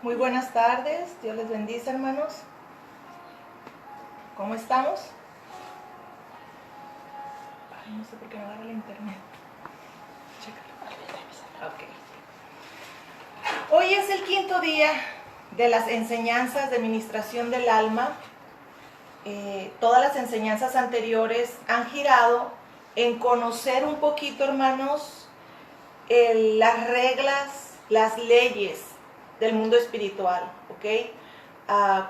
Muy buenas tardes, Dios les bendice, hermanos. ¿Cómo estamos? Ay, no sé por qué no agarra el internet. Chécalo. Ok. Hoy es el quinto día de las enseñanzas de ministración del alma. Todas las enseñanzas anteriores han girado en conocer un poquito, hermanos, las reglas, las leyes del mundo espiritual, ¿ok?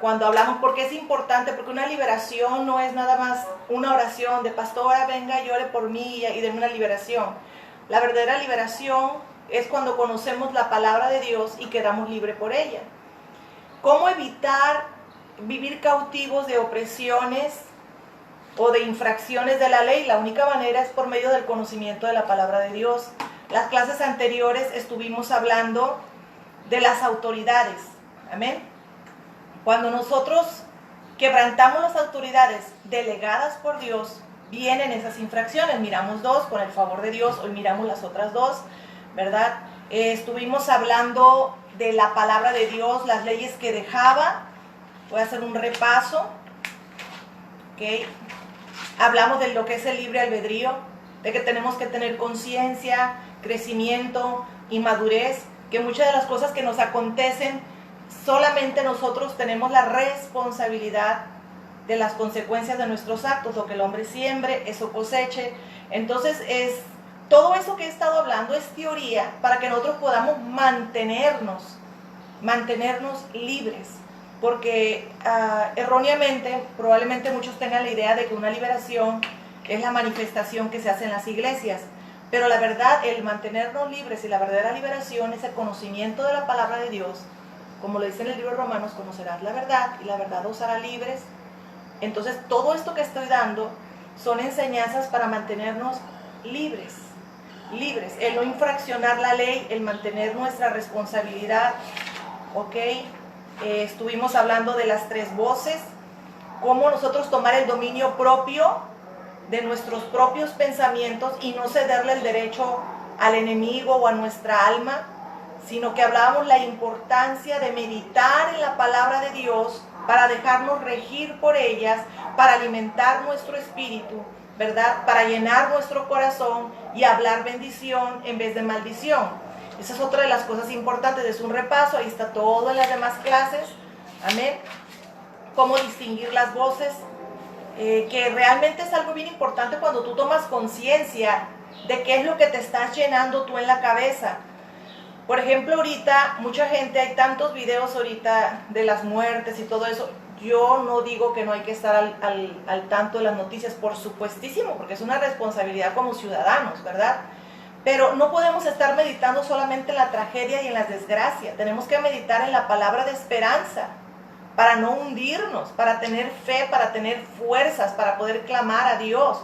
Cuando hablamos, porque es importante, porque una liberación no es nada más una oración de pastora, venga y ore por mí y denme una liberación. La verdadera liberación es cuando conocemos la palabra de Dios y quedamos libres por ella. ¿Cómo evitar vivir cautivos de opresiones o de infracciones de la ley? La única manera es por medio del conocimiento de la palabra de Dios. Las clases anteriores estuvimos hablando de las autoridades, amén. Cuando nosotros quebrantamos las autoridades delegadas por Dios, vienen esas infracciones. Miramos dos, con el favor de Dios, hoy miramos las otras dos, ¿verdad? Estuvimos hablando de la palabra de Dios, las leyes que dejaba. Voy a hacer un repaso, ¿ok? Hablamos de lo que es el libre albedrío, de que tenemos que tener conciencia, crecimiento y madurez, que muchas de las cosas que nos acontecen, solamente nosotros tenemos la responsabilidad de las consecuencias de nuestros actos. Lo que el hombre siembre, eso coseche. Entonces, todo eso que he estado hablando es teoría para que nosotros podamos mantenernos libres. Porque erróneamente, probablemente muchos tengan la idea de que una liberación es la manifestación que se hace en las iglesias. Pero la verdad, el mantenernos libres y la verdadera liberación es el conocimiento de la palabra de Dios. Como lo dice en el libro de Romanos, conocerás la verdad y la verdad os hará libres. Entonces, todo esto que estoy dando son enseñanzas para mantenernos libres. El no infraccionar la ley, el mantener nuestra responsabilidad, ¿ok? Estuvimos hablando de las tres voces, cómo nosotros tomar el dominio propio de nuestros propios pensamientos y no cederle el derecho al enemigo o a nuestra alma, sino que hablábamos la importancia de meditar en la palabra de Dios para dejarnos regir por ellas, para alimentar nuestro espíritu, ¿verdad? Para llenar nuestro corazón y hablar bendición en vez de maldición. Esa es otra de las cosas importantes, es un repaso, ahí está todo en las demás clases, amén. Cómo distinguir las voces, que realmente es algo bien importante cuando tú tomas conciencia de qué es lo que te estás llenando tú en la cabeza. Por ejemplo, ahorita, mucha gente, hay tantos videos ahorita de las muertes y todo eso. Yo no digo que no hay que estar al tanto de las noticias, por supuestísimo, porque es una responsabilidad como ciudadanos, ¿verdad? Pero no podemos estar meditando solamente en la tragedia y en las desgracias. Tenemos que meditar en la palabra de esperanza, para no hundirnos, para tener fe, para tener fuerzas, para poder clamar a Dios.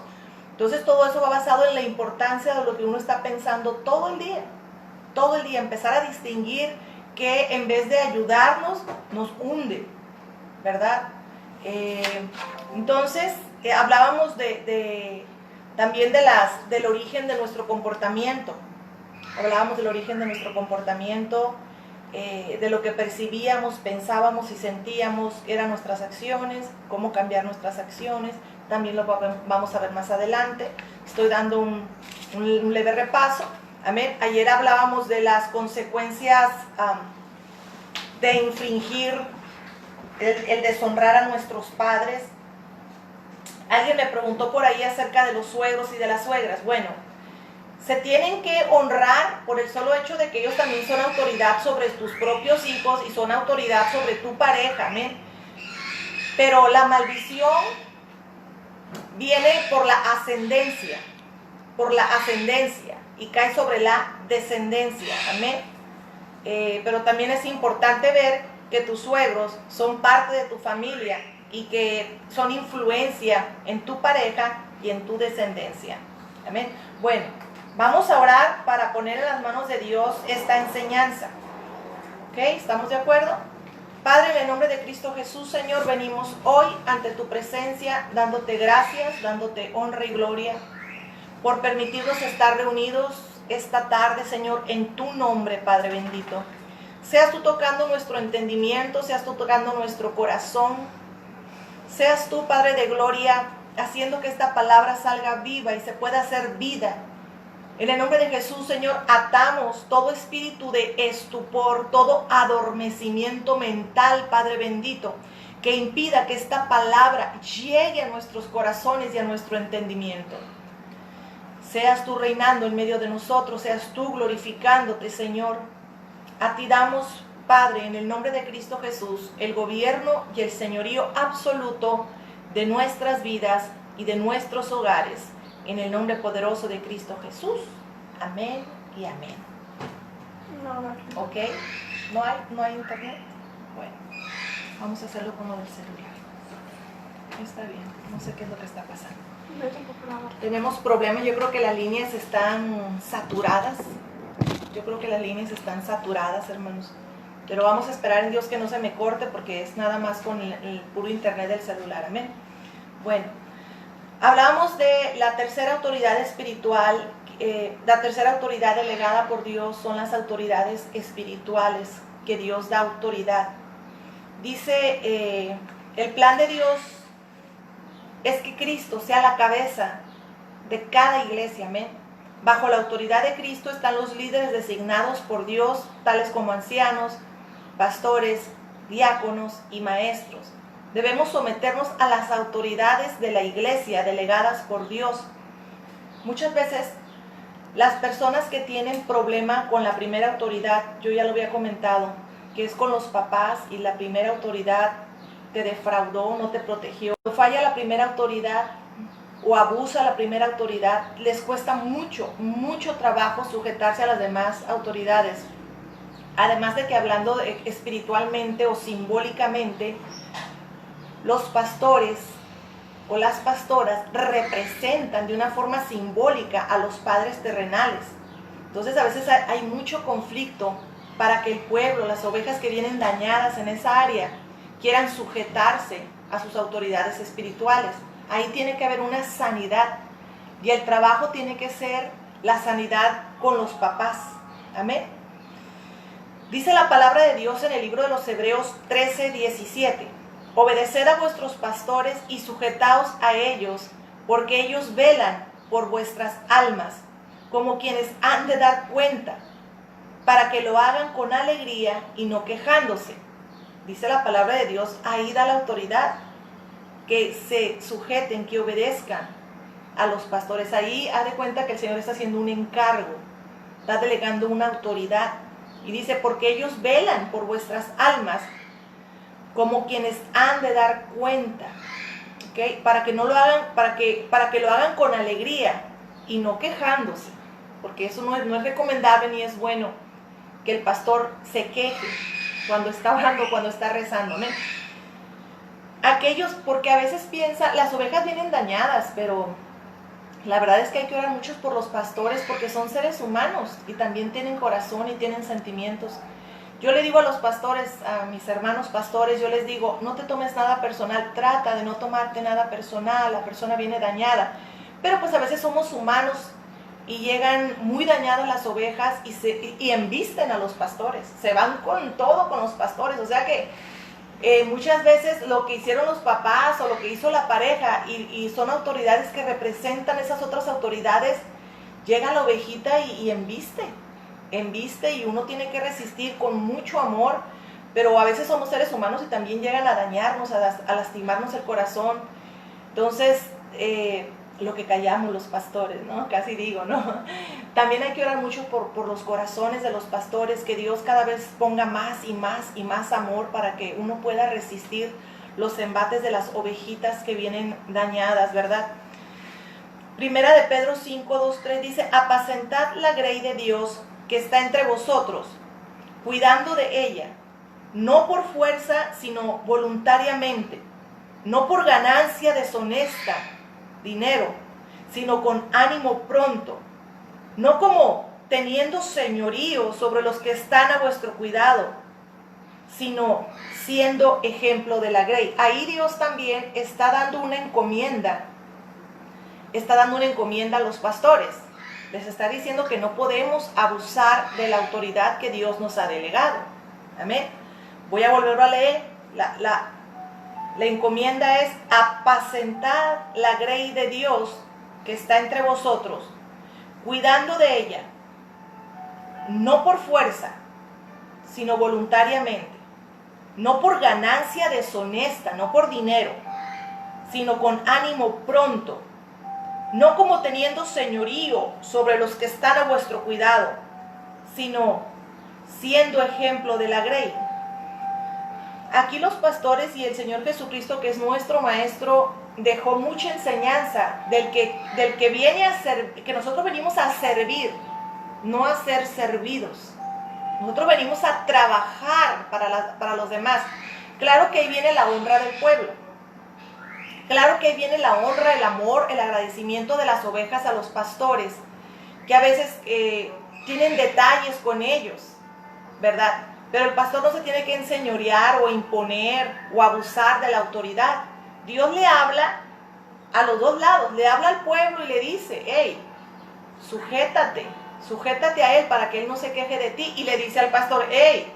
Entonces todo eso va basado en la importancia de lo que uno está pensando todo el día, empezar a distinguir que en vez de ayudarnos, nos hunde, ¿verdad? Entonces, hablábamos también del origen de nuestro comportamiento. Hablábamos del origen de nuestro comportamiento, de lo que percibíamos, pensábamos y sentíamos, eran nuestras acciones, cómo cambiar nuestras acciones. También lo vamos a ver más adelante. Estoy dando un leve repaso. Amén. Ayer hablábamos de las consecuencias de infringir, el deshonrar a nuestros padres. Alguien me preguntó por ahí acerca de los suegros y de las suegras. Bueno, se tienen que honrar por el solo hecho de que ellos también son autoridad sobre tus propios hijos y son autoridad sobre tu pareja, amén. Pero la maldición viene por la ascendencia, y cae sobre la descendencia, amén. Pero también es importante ver que tus suegros son parte de tu familia y que son influencia en tu pareja y en tu descendencia, amén. Bueno, vamos a orar para poner en las manos de Dios esta enseñanza, ¿ok? ¿Estamos de acuerdo? Padre, en el nombre de Cristo Jesús, Señor, venimos hoy ante tu presencia dándote gracias, dándote honra y gloria por permitirnos estar reunidos esta tarde, Señor, en tu nombre, Padre bendito. Seas tú tocando nuestro entendimiento, seas tú tocando nuestro corazón, seas tú, Padre de gloria, haciendo que esta palabra salga viva y se pueda hacer vida. En el nombre de Jesús, Señor, atamos todo espíritu de estupor, todo adormecimiento mental, Padre bendito, que impida que esta palabra llegue a nuestros corazones y a nuestro entendimiento. Seas tú reinando en medio de nosotros, seas tú glorificándote, Señor. A ti damos, Padre, en el nombre de Cristo Jesús, el gobierno y el señorío absoluto de nuestras vidas y de nuestros hogares. En el nombre poderoso de Cristo Jesús. Amén y amén. No. ¿Ok? ¿No hay internet? Bueno, vamos a hacerlo con lo del celular. Está bien, no sé qué es lo que está pasando. Tenemos problemas, yo creo que las líneas están saturadas. Hermanos. Pero vamos a esperar en Dios que no se me corte porque es nada más con el puro internet del celular. Amén. Bueno, hablamos de la tercera autoridad espiritual. La tercera autoridad delegada por Dios son las autoridades espirituales que Dios da autoridad. Dice, el plan de Dios es que Cristo sea la cabeza de cada iglesia. Amén. Bajo la autoridad de Cristo están los líderes designados por Dios, tales como ancianos, pastores, diáconos y maestros. Debemos someternos a las autoridades de la iglesia delegadas por Dios. Muchas veces las personas que tienen problema con la primera autoridad, yo ya lo había comentado, que es con los papás, y la primera autoridad te defraudó, no te protegió. Cuando falla la primera autoridad o abusa la primera autoridad, les cuesta mucho trabajo sujetarse a las demás autoridades. Además de que hablando espiritualmente o simbólicamente, los pastores o las pastoras representan de una forma simbólica a los padres terrenales. Entonces a veces hay mucho conflicto para que el pueblo, las ovejas que vienen dañadas en esa área, quieran sujetarse a sus autoridades espirituales. Ahí tiene que haber una sanidad y el trabajo tiene que ser la sanidad con los papás. Amén. Dice la palabra de Dios en el libro de los Hebreos 13:17. Obedeced a vuestros pastores y sujetaos a ellos, porque ellos velan por vuestras almas, como quienes han de dar cuenta, para que lo hagan con alegría y no quejándose. Dice la palabra de Dios, ahí da la autoridad, que se sujeten, que obedezcan a los pastores. Ahí haz de cuenta que el Señor está haciendo un encargo, está delegando una autoridad. Y dice, porque ellos velan por vuestras almas, como quienes han de dar cuenta, ¿okay? Para que no lo hagan, para que lo hagan con alegría y no quejándose, porque eso no es recomendable ni es bueno que el pastor se queje cuando está orando, cuando está rezando, ¿no? Aquellos, porque a veces piensa, las ovejas vienen dañadas, pero la verdad es que hay que orar mucho por los pastores, porque son seres humanos y también tienen corazón y tienen sentimientos. Yo le digo a los pastores, a mis hermanos pastores, yo les digo, no te tomes nada personal, trata de no tomarte nada personal, la persona viene dañada, pero pues a veces somos humanos y llegan muy dañadas las ovejas y embisten a los pastores, se van con todo con los pastores, o sea que muchas veces lo que hicieron los papás o lo que hizo la pareja y son autoridades que representan esas otras autoridades, llega la ovejita y embiste y uno tiene que resistir con mucho amor, pero a veces somos seres humanos y también llegan a dañarnos, a lastimarnos el corazón. Entonces, lo que callamos los pastores, ¿no? Casi digo, ¿no? También hay que orar mucho por los corazones de los pastores, que Dios cada vez ponga más y más y más amor para que uno pueda resistir los embates de las ovejitas que vienen dañadas, ¿verdad? Primera de Pedro 5, 2, 3 dice, apacentad la grey de Dios que está entre vosotros, cuidando de ella, no por fuerza, sino voluntariamente, no por ganancia deshonesta, dinero, sino con ánimo pronto, no como teniendo señorío sobre los que están a vuestro cuidado, sino siendo ejemplo de la grey. Ahí Dios también está dando una encomienda a los pastores. Les está diciendo que no podemos abusar de la autoridad que Dios nos ha delegado. Amén. Voy a volverlo a leer. La encomienda es apacentar la grey de Dios que está entre vosotros, cuidando de ella, no por fuerza, sino voluntariamente, no por ganancia deshonesta, no por dinero, sino con ánimo pronto, no como teniendo señorío sobre los que están a vuestro cuidado, sino siendo ejemplo de la grey. Aquí los pastores y el Señor Jesucristo, que es nuestro Maestro, dejó mucha enseñanza del que viene a ser, que nosotros venimos a servir, no a ser servidos. Nosotros venimos a trabajar para los demás. Claro que ahí viene la honra del pueblo. Claro que ahí viene la honra, el amor, el agradecimiento de las ovejas a los pastores, que a veces tienen detalles con ellos, ¿verdad? Pero el pastor no se tiene que enseñorear o imponer o abusar de la autoridad. Dios le habla a los dos lados, le habla al pueblo y le dice, hey, sujétate a él para que él no se queje de ti. Y le dice al pastor, hey,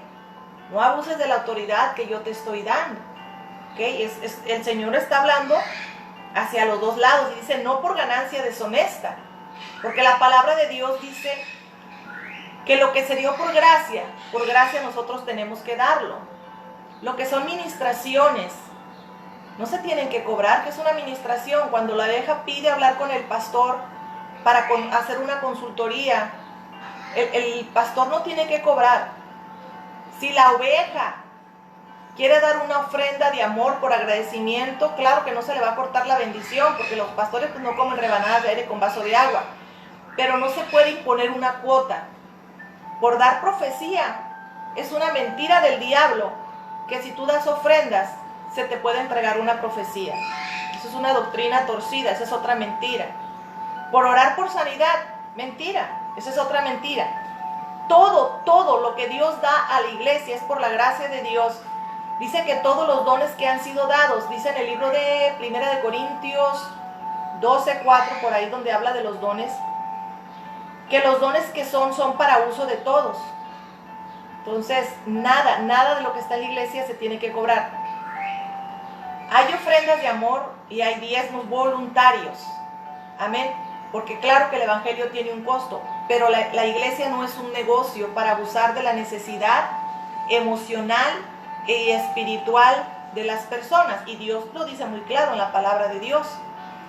no abuses de la autoridad que yo te estoy dando. ¿Okay? El Señor está hablando hacia los dos lados y dice, no por ganancia deshonesta, porque la palabra de Dios dice que lo que se dio por gracia nosotros tenemos que darlo. Lo que son ministraciones, no se tienen que cobrar, que es una ministración. Cuando la oveja pide hablar con el pastor para hacer una consultoría, el pastor no tiene que cobrar. Si la oveja quiere dar una ofrenda de amor por agradecimiento, claro que no se le va a cortar la bendición, porque los pastores pues no comen rebanadas de aire con vaso de agua, pero no se puede imponer una cuota. Por dar profecía, es una mentira del diablo, que si tú das ofrendas, se te puede entregar una profecía. Eso es una doctrina torcida, esa es otra mentira. Por orar por sanidad, mentira, esa es otra mentira. Todo lo que Dios da a la iglesia es por la gracia de Dios. Dice que todos los dones que han sido dados, dice en el libro de 1 de Corintios 12:4, por ahí donde habla de los dones, que los dones que son para uso de todos. Entonces, nada de lo que está en la iglesia se tiene que cobrar. Hay ofrendas de amor y hay diezmos voluntarios. Amén. Porque claro que el evangelio tiene un costo, pero la iglesia no es un negocio para abusar de la necesidad emocional y espiritual de las personas. Y Dios lo dice muy claro en la palabra de Dios.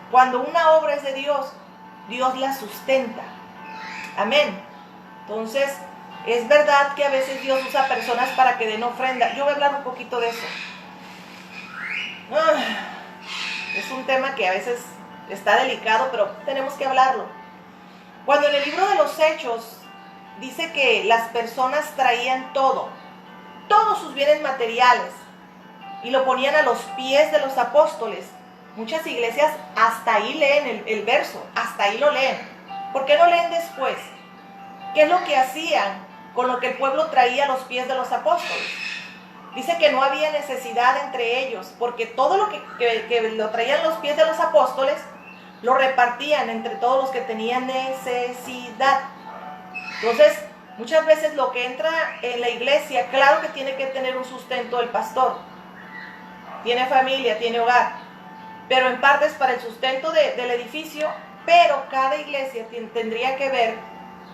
Cuando una obra es de Dios, Dios la sustenta. Amén. Entonces, es verdad que a veces Dios usa personas para que den ofrenda. Yo voy a hablar un poquito de eso. Es un tema que a veces está delicado, pero tenemos que hablarlo. Cuando en el libro de los Hechos dice que las personas traían todos sus bienes materiales y lo ponían a los pies de los apóstoles, muchas iglesias hasta ahí leen el verso, hasta ahí lo leen. ¿Por qué no leen después? ¿Qué es lo que hacían con lo que el pueblo traía a los pies de los apóstoles? Dice que no había necesidad entre ellos, porque todo lo que lo traían a los pies de los apóstoles, lo repartían entre todos los que tenían necesidad. Entonces, muchas veces lo que entra en la iglesia, claro que tiene que tener un sustento del pastor. Tiene familia, tiene hogar, pero en parte es para el sustento del edificio, pero cada iglesia tendría que ver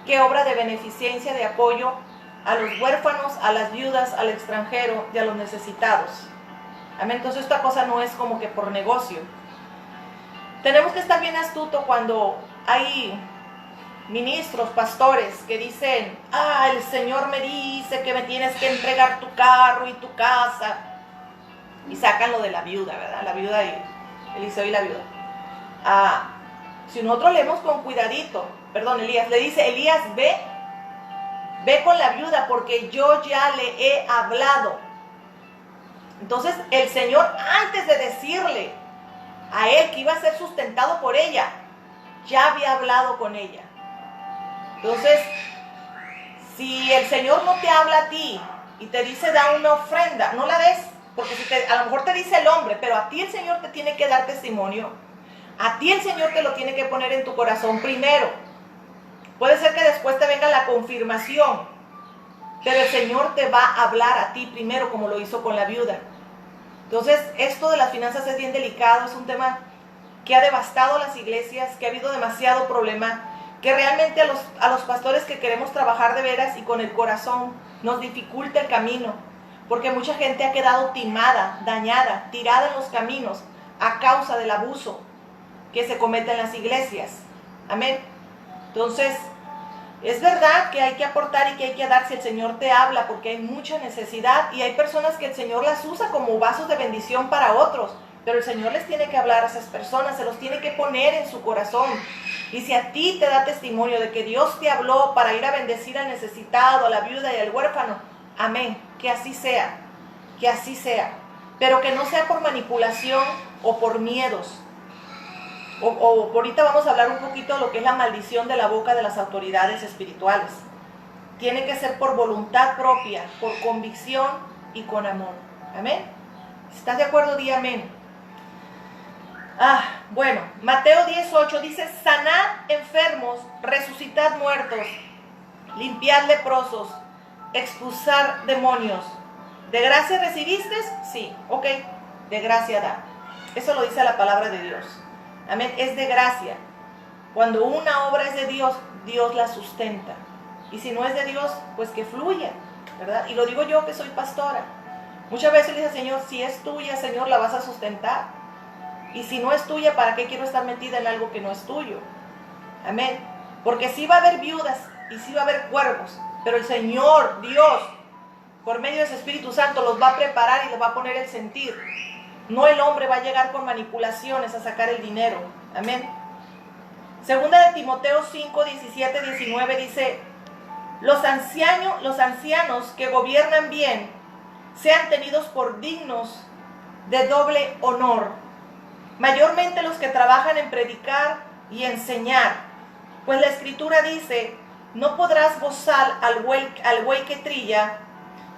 qué obra de beneficencia, de apoyo a los huérfanos, a las viudas, al extranjero y a los necesitados. Amén. Entonces esta cosa no es como que por negocio. Tenemos que estar bien astuto cuando hay ministros, pastores que dicen, el Señor me dice que me tienes que entregar tu carro y tu casa. Y sacan lo de la viuda, ¿verdad? La viuda y Eliseo y la viuda. Si nosotros leemos con cuidadito, Elías le dice, Elías, ve con la viuda porque yo ya le he hablado. Entonces el Señor, antes de decirle a él que iba a ser sustentado por ella, ya había hablado con ella. Entonces, si el Señor no te habla a ti y te dice da una ofrenda, no la des, porque a lo mejor te dice el hombre, pero a ti el Señor te tiene que dar testimonio. A ti el Señor te lo tiene que poner en tu corazón primero. Puede ser que después te venga la confirmación, pero el Señor te va a hablar a ti primero, como lo hizo con la viuda. Entonces, esto de las finanzas es bien delicado, es un tema que ha devastado las iglesias, que ha habido demasiado problema, que realmente a los pastores que queremos trabajar de veras y con el corazón nos dificulta el camino, porque mucha gente ha quedado timada, dañada, tirada en los caminos a causa del abuso que se comete en las iglesias. Amén. Entonces, es verdad que hay que aportar y que hay que dar si el Señor te habla, porque hay mucha necesidad y hay personas que el Señor las usa como vasos de bendición para otros, pero el Señor les tiene que hablar a esas personas, se los tiene que poner en su corazón. Y si a ti te da testimonio de que Dios te habló para ir a bendecir al necesitado, a la viuda y al huérfano, amén, que así sea, pero que no sea por manipulación o por miedos. O ahorita vamos a hablar un poquito de lo que es la maldición de la boca de las autoridades espirituales. Tiene que ser por voluntad propia, por convicción y con amor. Amén. Si estás de acuerdo, di amén. Bueno, Mateo 10:8 dice: sanad enfermos, resucitad muertos, limpiad leprosos, expulsar demonios. ¿De gracia recibiste? Sí, ok, de gracia da. Eso lo dice la palabra de Dios. Amén, es de gracia. Cuando una obra es de Dios, Dios la sustenta. Y si no es de Dios, pues que fluya, ¿verdad? Y lo digo yo que soy pastora. Muchas veces le dice al Señor, si es tuya, Señor, la vas a sustentar. Y si no es tuya, ¿para qué quiero estar metida en algo que no es tuyo? Amén. Porque sí va a haber viudas y sí va a haber cuervos, pero el Señor, Dios, por medio de su Espíritu Santo, los va a preparar y les va a poner el sentir. No el hombre va a llegar con manipulaciones a sacar el dinero. Amén. Segunda de Timoteo 5, 17, 19 dice: los ancianos que gobiernan bien sean tenidos por dignos de doble honor, mayormente los que trabajan en predicar y enseñar, pues la Escritura dice: no podrás gozar al buey que trilla,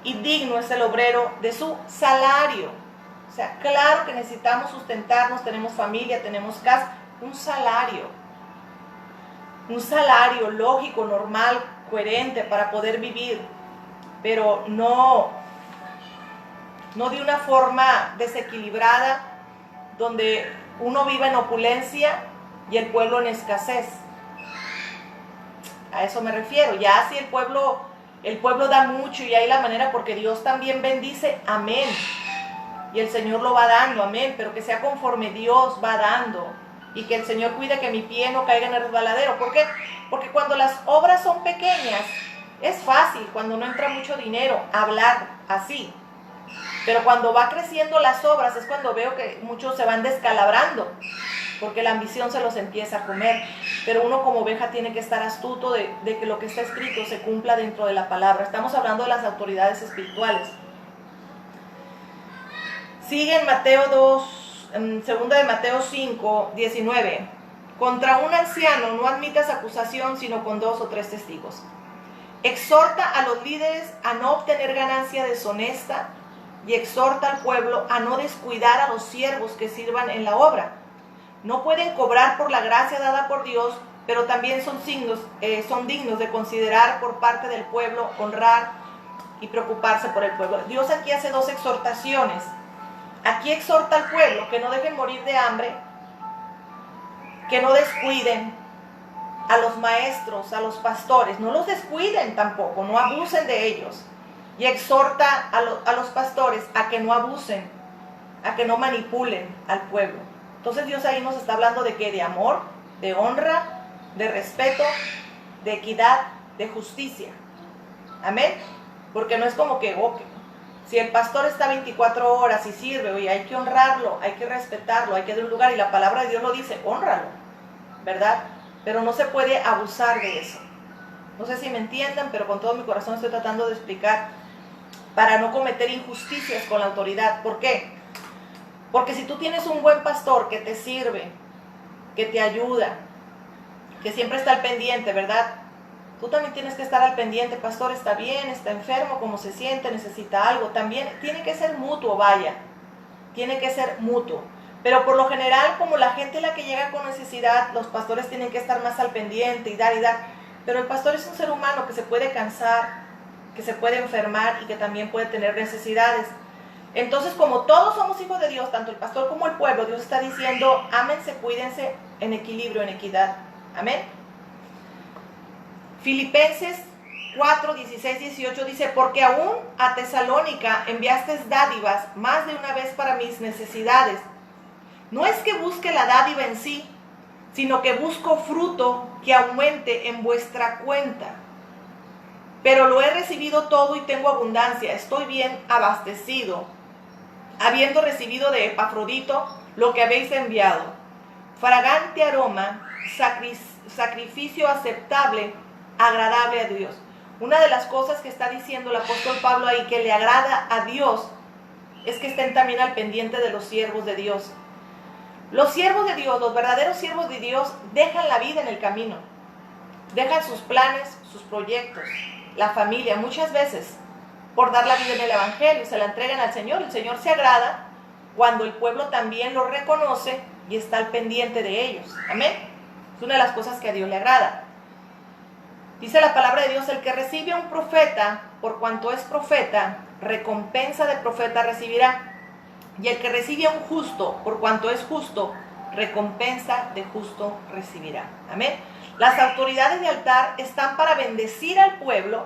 y digno es el obrero de su salario. O sea, claro que necesitamos sustentarnos, tenemos familia, tenemos casa, un salario lógico, normal, coherente para poder vivir, pero no de una forma desequilibrada, donde uno vive en opulencia y el pueblo en escasez. A eso me refiero. Ya si el pueblo da mucho y hay la manera, porque Dios también bendice, amén. Y el Señor lo va dando, amén, pero que sea conforme Dios va dando. Y que el Señor cuide que mi pie no caiga en el resbaladero. ¿Por qué? Porque cuando las obras son pequeñas, es fácil, cuando no entra mucho dinero, hablar así. Pero cuando va creciendo las obras es cuando veo que muchos se van descalabrando, porque la ambición se los empieza a comer. Pero uno como oveja tiene que estar astuto de que lo que está escrito se cumpla dentro de la palabra. Estamos hablando de las autoridades espirituales. Sigue en Mateo 2, segunda de Mateo 5, 19. Contra un anciano no admitas acusación sino con 2 o 3 testigos. Exhorta a los líderes a no obtener ganancia deshonesta y exhorta al pueblo a no descuidar a los siervos que sirvan en la obra. No pueden cobrar por la gracia dada por Dios, pero también son dignos de considerar por parte del pueblo, honrar y preocuparse por el pueblo. Dios aquí hace 2 exhortaciones. Aquí exhorta al pueblo que no dejen morir de hambre, que no descuiden a los maestros, a los pastores, no los descuiden tampoco, no abusen de ellos. Y exhorta a los pastores a que no abusen, a que no manipulen al pueblo. Entonces Dios ahí nos está hablando de ¿qué? De amor, de honra, de respeto, de equidad, de justicia. Amén. Porque no es como que, si el pastor está 24 horas y sirve, oye, hay que honrarlo, hay que respetarlo, hay que dar un lugar, y la palabra de Dios lo dice, hónralo, ¿verdad? Pero no se puede abusar de eso. No sé si me entiendan, pero con todo mi corazón estoy tratando de explicar para no cometer injusticias con la autoridad. ¿Por qué? Porque si tú tienes un buen pastor que te sirve, que te ayuda, que siempre está al pendiente, ¿verdad? Tú también tienes que estar al pendiente. Pastor, está bien, está enfermo, cómo se siente, necesita algo. También tiene que ser mutuo, vaya. Tiene que ser mutuo. Pero por lo general, como la gente es la que llega con necesidad, los pastores tienen que estar más al pendiente y dar y dar. Pero el pastor es un ser humano que se puede cansar, que se puede enfermar y que también puede tener necesidades. Entonces, como todos somos hijos de Dios, tanto el pastor como el pueblo, Dios está diciendo, ámense, cuídense en equilibrio, en equidad. Amén. Filipenses 4, 16, 18 dice, porque aún a Tesalónica enviaste dádivas más de una vez para mis necesidades. No es que busque la dádiva en sí, sino que busco fruto que aumente en vuestra cuenta. Pero lo he recibido todo y tengo abundancia, estoy bien abastecido, habiendo recibido de Epafrodito lo que habéis enviado, fragante aroma, sacrificio aceptable, agradable a Dios. Una de las cosas que está diciendo el apóstol Pablo ahí que le agrada a Dios es que estén también al pendiente de los siervos de Dios. Los siervos de Dios, los verdaderos siervos de Dios, dejan la vida en el camino, dejan sus planes, sus proyectos, la familia, muchas veces por dar la vida en el evangelio, se la entregan al Señor. El Señor se agrada cuando el pueblo también lo reconoce y está al pendiente de ellos. Amén. Es una de las cosas que a Dios le agrada. Dice la palabra de Dios, el que recibe a un profeta, por cuanto es profeta, recompensa de profeta recibirá. Y el que recibe a un justo, por cuanto es justo, recompensa de justo recibirá. Amén. Las autoridades de altar están para bendecir al pueblo,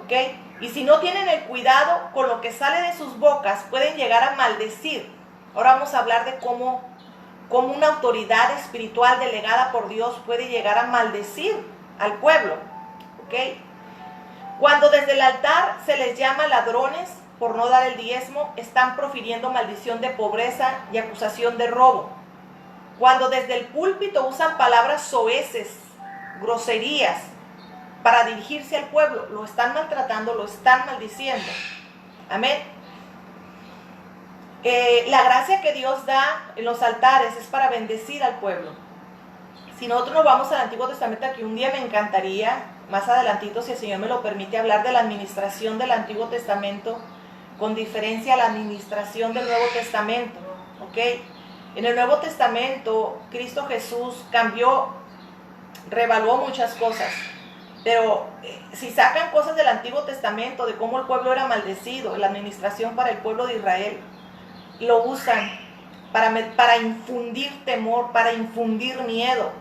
¿ok? Y si no tienen el cuidado con lo que sale de sus bocas, pueden llegar a maldecir. Ahora vamos a hablar de cómo una autoridad espiritual delegada por Dios puede llegar a maldecir al pueblo, ¿ok? Cuando desde el altar se les llama ladrones por no dar el diezmo, están profiriendo maldición de pobreza y acusación de robo. Cuando desde el púlpito usan palabras soeces, groserías, para dirigirse al pueblo, lo están maltratando, lo están maldiciendo. Amén. La gracia que Dios da en los altares es para bendecir al pueblo. Si nosotros nos vamos al Antiguo Testamento, aquí un día me encantaría, más adelantito, si el Señor me lo permite, hablar de la administración del Antiguo Testamento con diferencia a la administración del Nuevo Testamento, ¿ok? En el Nuevo Testamento, Cristo Jesús cambió, revaluó muchas cosas, pero si sacan cosas del Antiguo Testamento, de cómo el pueblo era maldecido, la administración para el pueblo de Israel, lo usan para infundir temor, para infundir miedo,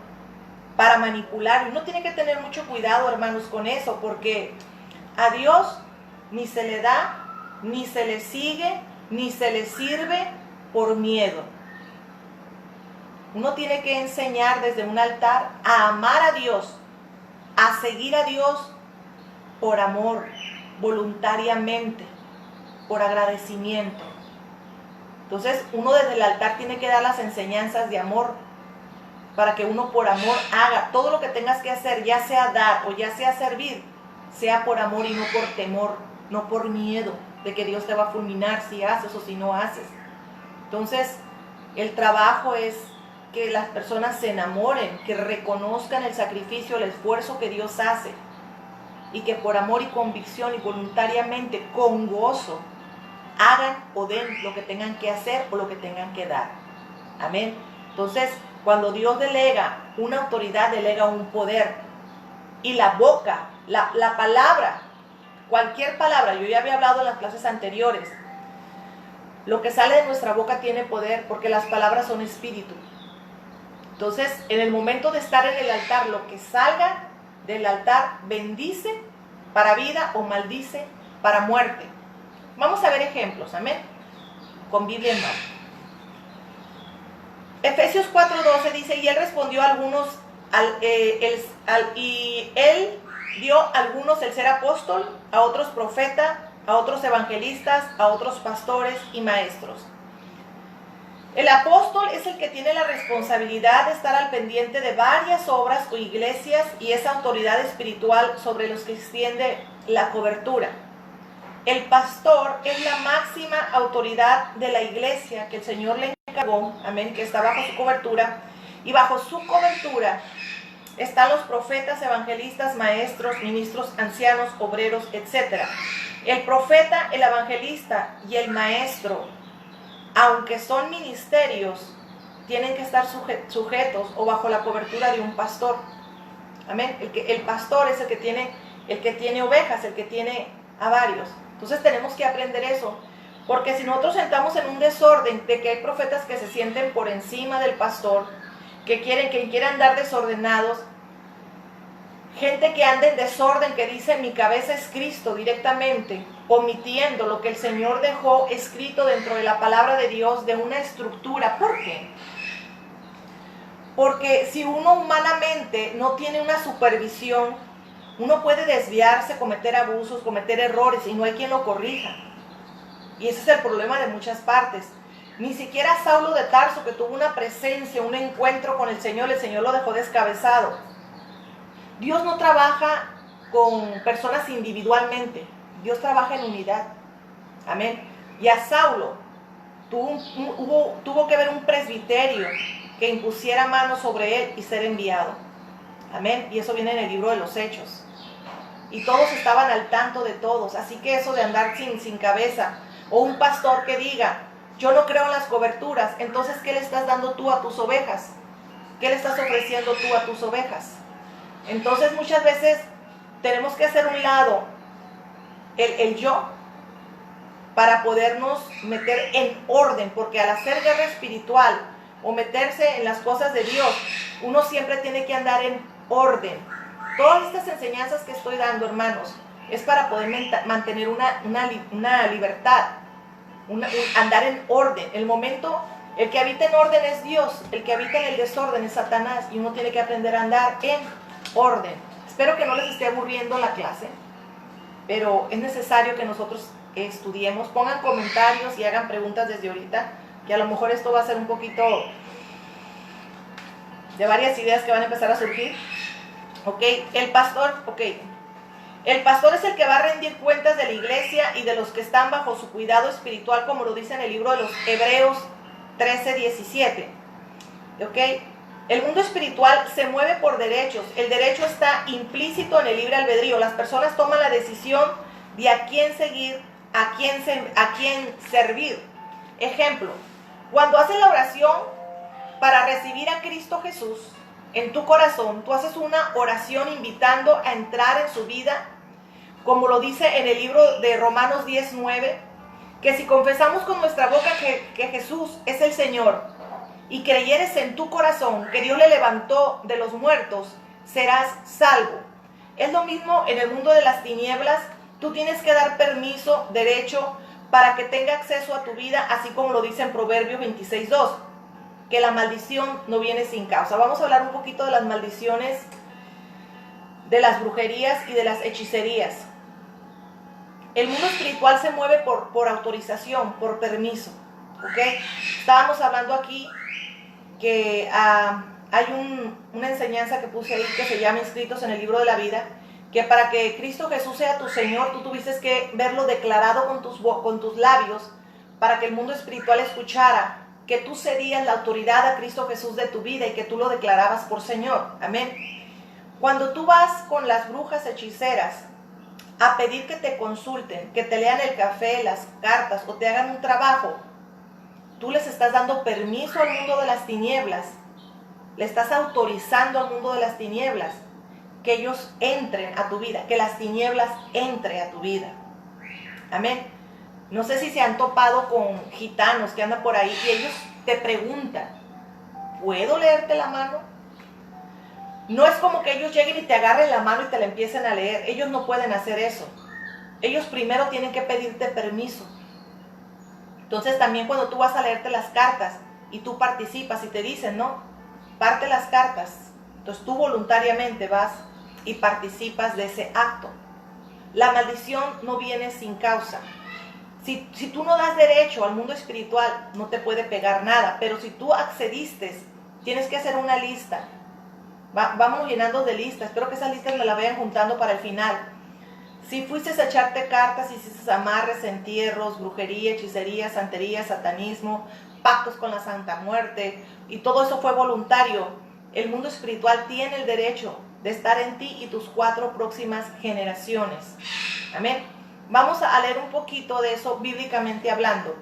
para manipular. Uno tiene que tener mucho cuidado, hermanos, con eso, porque a Dios ni se le da, ni se le sigue, ni se le sirve por miedo. Uno tiene que enseñar desde un altar a amar a Dios, a seguir a Dios por amor, voluntariamente, por agradecimiento. Entonces, uno desde el altar tiene que dar las enseñanzas de amor, para que uno por amor haga todo lo que tengas que hacer, ya sea dar o ya sea servir, sea por amor y no por temor, no por miedo de que Dios te va a fulminar si haces o si no haces. Entonces, el trabajo es que las personas se enamoren, que reconozcan el sacrificio, el esfuerzo que Dios hace, y que por amor y convicción y voluntariamente, con gozo, hagan o den lo que tengan que hacer o lo que tengan que dar. Amén. Entonces, cuando Dios delega una autoridad, delega un poder. Y la boca, la palabra, cualquier palabra, yo ya había hablado en las clases anteriores, lo que sale de nuestra boca tiene poder porque las palabras son espíritu. Entonces, en el momento de estar en el altar, lo que salga del altar bendice para vida o maldice para muerte. Vamos a ver ejemplos, amén, con Biblia en mano. Efesios 4:12 dice, y él respondió a algunos, y él dio a algunos el ser apóstol, a otros profeta, a otros evangelistas, a otros pastores y maestros. El apóstol es el que tiene la responsabilidad de estar al pendiente de varias obras o iglesias y es autoridad espiritual sobre los que extiende la cobertura. El pastor es la máxima autoridad de la iglesia que el Señor le encargó, amén, que está bajo su cobertura, y bajo su cobertura están los profetas, evangelistas, maestros, ministros, ancianos, obreros, etc. El profeta, el evangelista y el maestro, aunque son ministerios, tienen que estar sujetos o bajo la cobertura de un pastor. Amén. El pastor es el que tiene el que tiene ovejas, el que tiene a varios. Entonces tenemos que aprender eso, porque si nosotros entramos en un desorden de que hay profetas que se sienten por encima del pastor, que quieren andar desordenados, gente que anda en desorden, que dice mi cabeza es Cristo directamente, omitiendo lo que el Señor dejó escrito dentro de la palabra de Dios, de una estructura. ¿Por qué? Porque si uno humanamente no tiene una supervisión, uno puede desviarse, cometer abusos, cometer errores y no hay quien lo corrija. Y ese es el problema de muchas partes. Ni siquiera Saulo de Tarso, que tuvo una presencia, un encuentro con el Señor lo dejó descabezado. Dios no trabaja con personas individualmente, Dios trabaja en unidad. Amén. Y a Saulo tuvo que haber un presbiterio que impusiera mano sobre él y ser enviado. Amén. Y eso viene en el libro de los Hechos. Y todos estaban al tanto de todos. Así que eso de andar sin cabeza, o un pastor que diga, yo no creo en las coberturas, entonces ¿qué le estás dando tú a tus ovejas? ¿Qué le estás ofreciendo tú a tus ovejas? Entonces muchas veces tenemos que hacer un lado el yo para podernos meter en orden, porque al hacer guerra espiritual o meterse en las cosas de Dios, uno siempre tiene que andar en orden. Todas estas enseñanzas que estoy dando, hermanos, es para poder mantener una libertad, andar en orden. El que habita en orden es Dios, el que habita en el desorden es Satanás, y uno tiene que aprender a andar en orden. Espero que no les esté aburriendo la clase, pero es necesario que nosotros estudiemos. Pongan comentarios y hagan preguntas desde ahorita, que a lo mejor esto va a ser un poquito de varias ideas que van a empezar a surgir. El pastor es el que va a rendir cuentas de la iglesia y de los que están bajo su cuidado espiritual, como lo dice en el libro de los Hebreos 13:17. El mundo espiritual se mueve por derechos. El derecho está implícito en el libre albedrío. Las personas toman la decisión de a quién seguir, a quién servir. Ejemplo, cuando haces la oración para recibir a Cristo Jesús en tu corazón, tú haces una oración invitando a entrar en su vida, como lo dice en el libro de Romanos 10:9, que si confesamos con nuestra boca que Jesús es el Señor y creyeres en tu corazón que Dios le levantó de los muertos, serás salvo. Es lo mismo en el mundo de las tinieblas. Tú tienes que dar permiso, derecho, para que tenga acceso a tu vida, así como lo dice en Proverbios 26:2, que la maldición no viene sin causa. Vamos a hablar un poquito de las maldiciones, de las brujerías y de las hechicerías. El mundo espiritual se mueve por autorización, por permiso. Estábamos hablando aquí que hay una enseñanza que puse ahí que se llama Inscritos en el Libro de la Vida, que para que Cristo Jesús sea tu Señor, tú tuviste que verlo declarado con tus labios, para que el mundo espiritual escuchara que tú cedías la autoridad a Cristo Jesús de tu vida y que tú lo declarabas por Señor. Amén. Cuando tú vas con las brujas hechiceras a pedir que te consulten, que te lean el café, las cartas o te hagan un trabajo, tú les estás dando permiso al mundo de las tinieblas, le estás autorizando al mundo de las tinieblas que ellos entren a tu vida, que las tinieblas entren a tu vida. Amén. No sé si se han topado con gitanos que andan por ahí y ellos te preguntan, ¿puedo leerte la mano? No es como que ellos lleguen y te agarren la mano y te la empiecen a leer. Ellos no pueden hacer eso. Ellos primero tienen que pedirte permiso. Entonces también cuando tú vas a leerte las cartas y tú participas y te dicen, no, parte las cartas. Entonces tú voluntariamente vas y participas de ese acto. La maldición no viene sin causa. Si tú no das derecho al mundo espiritual, no te puede pegar nada. Pero si tú accediste, tienes que hacer una lista. Vamos llenando de listas. Espero que esas listas me las vayan juntando para el final. Si fuiste a echarte cartas, hiciste amarres, entierros, brujería, hechicería, santería, satanismo, pactos con la Santa Muerte, y todo eso fue voluntario, el mundo espiritual tiene el derecho de estar en ti y tus 4 próximas generaciones. Amén. Vamos a leer un poquito de eso bíblicamente hablando.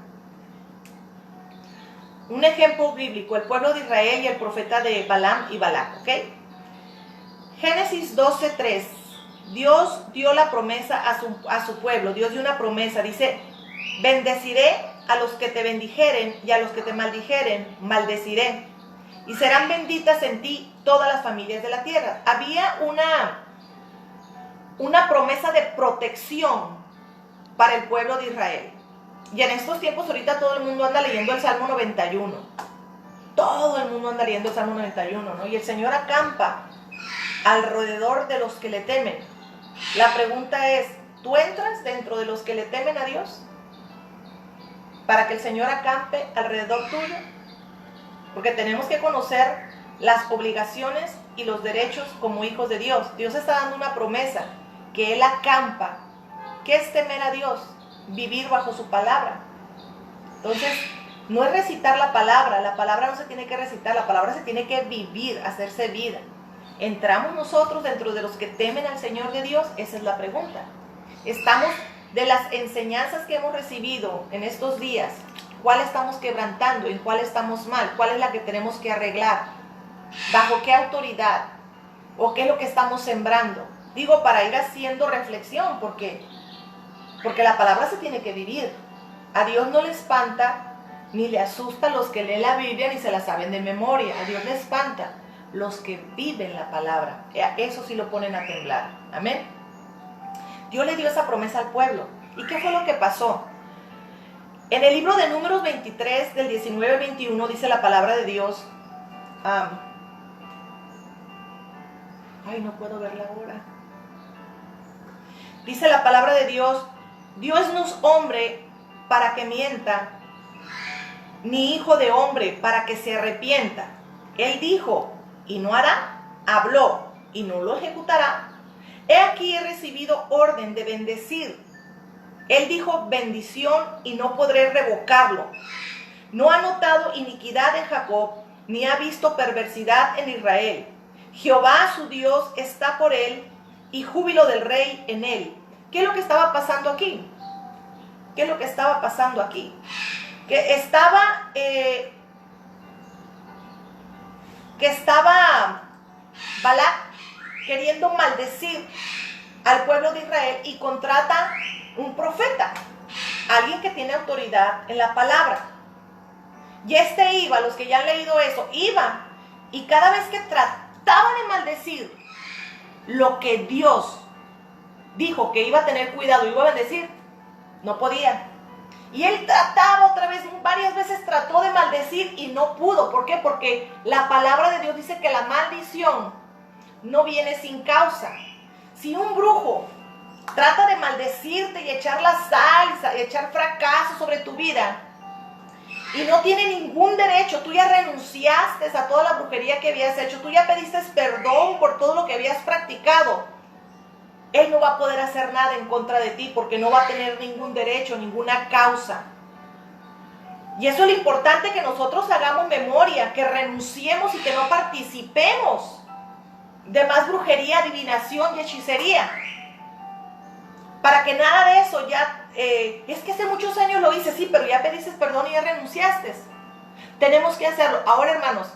Un ejemplo bíblico, el pueblo de Israel y el profeta de Balaam y Balac, ¿ok? Génesis 12:3. Dios dio la promesa a su pueblo. Dios dio una promesa. Dice, bendeciré a los que te bendijeren y a los que te maldijeren, maldeciré. Y serán benditas en ti todas las familias de la tierra. Había una promesa de protección para el pueblo de Israel. Y en estos tiempos ahorita todo el mundo anda leyendo el Salmo 91. Todo el mundo anda leyendo el Salmo 91, ¿no? Y el Señor acampa alrededor de los que le temen. La pregunta es, ¿tú entras dentro de los que le temen a Dios? Para que el Señor acampe alrededor tuyo. Porque tenemos que conocer las obligaciones y los derechos como hijos de Dios. Dios está dando una promesa, que Él acampa. ¿Qué es temer a Dios? Vivir bajo su palabra. Entonces, no es recitar la palabra no se tiene que recitar, la palabra se tiene que vivir, hacerse vida. ¿Entramos nosotros dentro de los que temen al Señor de Dios? Esa es la pregunta. Estamos de las enseñanzas que hemos recibido en estos días, ¿cuál estamos quebrantando? ¿En cuál estamos mal? ¿Cuál es la que tenemos que arreglar? ¿Bajo qué autoridad? ¿O qué es lo que estamos sembrando? Digo, para ir haciendo reflexión, porque la palabra se tiene que vivir. A Dios no le espanta ni le asusta a los que leen la Biblia ni se la saben de memoria. A Dios le espanta los que viven la palabra. Eso sí lo ponen a temblar. Amén. Dios le dio esa promesa al pueblo. ¿Y qué fue lo que pasó? En el libro de Números 23, del 19 al 21, dice la palabra de Dios. No puedo ver la hora. Dice la palabra de Dios, Dios no es hombre para que mienta, ni hijo de hombre para que se arrepienta. Él dijo, y no hará, habló, y no lo ejecutará. He aquí he recibido orden de bendecir. Él dijo bendición y no podré revocarlo. No ha notado iniquidad en Jacob, ni ha visto perversidad en Israel. Jehová su Dios está por él, y júbilo del rey en él. ¿Qué es lo que estaba pasando aquí? ¿Qué es lo que estaba pasando aquí? Que estaba Balac queriendo maldecir al pueblo de Israel y contrata un profeta, alguien que tiene autoridad en la palabra. Y iba, los que ya han leído eso, iba, y cada vez que trataba de maldecir lo que Dios dijo que iba a tener cuidado, iba a bendecir, no podía. Y él trataba otra vez, varias veces trató de maldecir y no pudo. ¿Por qué? Porque la palabra de Dios dice que la maldición no viene sin causa. Si un brujo trata de maldecirte y echar la salsa, y echar fracaso sobre tu vida, y no tiene ningún derecho, tú ya renunciaste a toda la brujería que habías hecho, tú ya pediste perdón por todo lo que habías practicado, él no va a poder hacer nada en contra de ti porque no va a tener ningún derecho, ninguna causa. Y eso es lo importante, que nosotros hagamos memoria, que renunciemos y que no participemos de más brujería, adivinación y hechicería. Para que nada de eso ya, es que hace muchos años lo hice, sí, pero ya pediste perdón y ya renunciaste. Tenemos que hacerlo. Ahora, hermanos,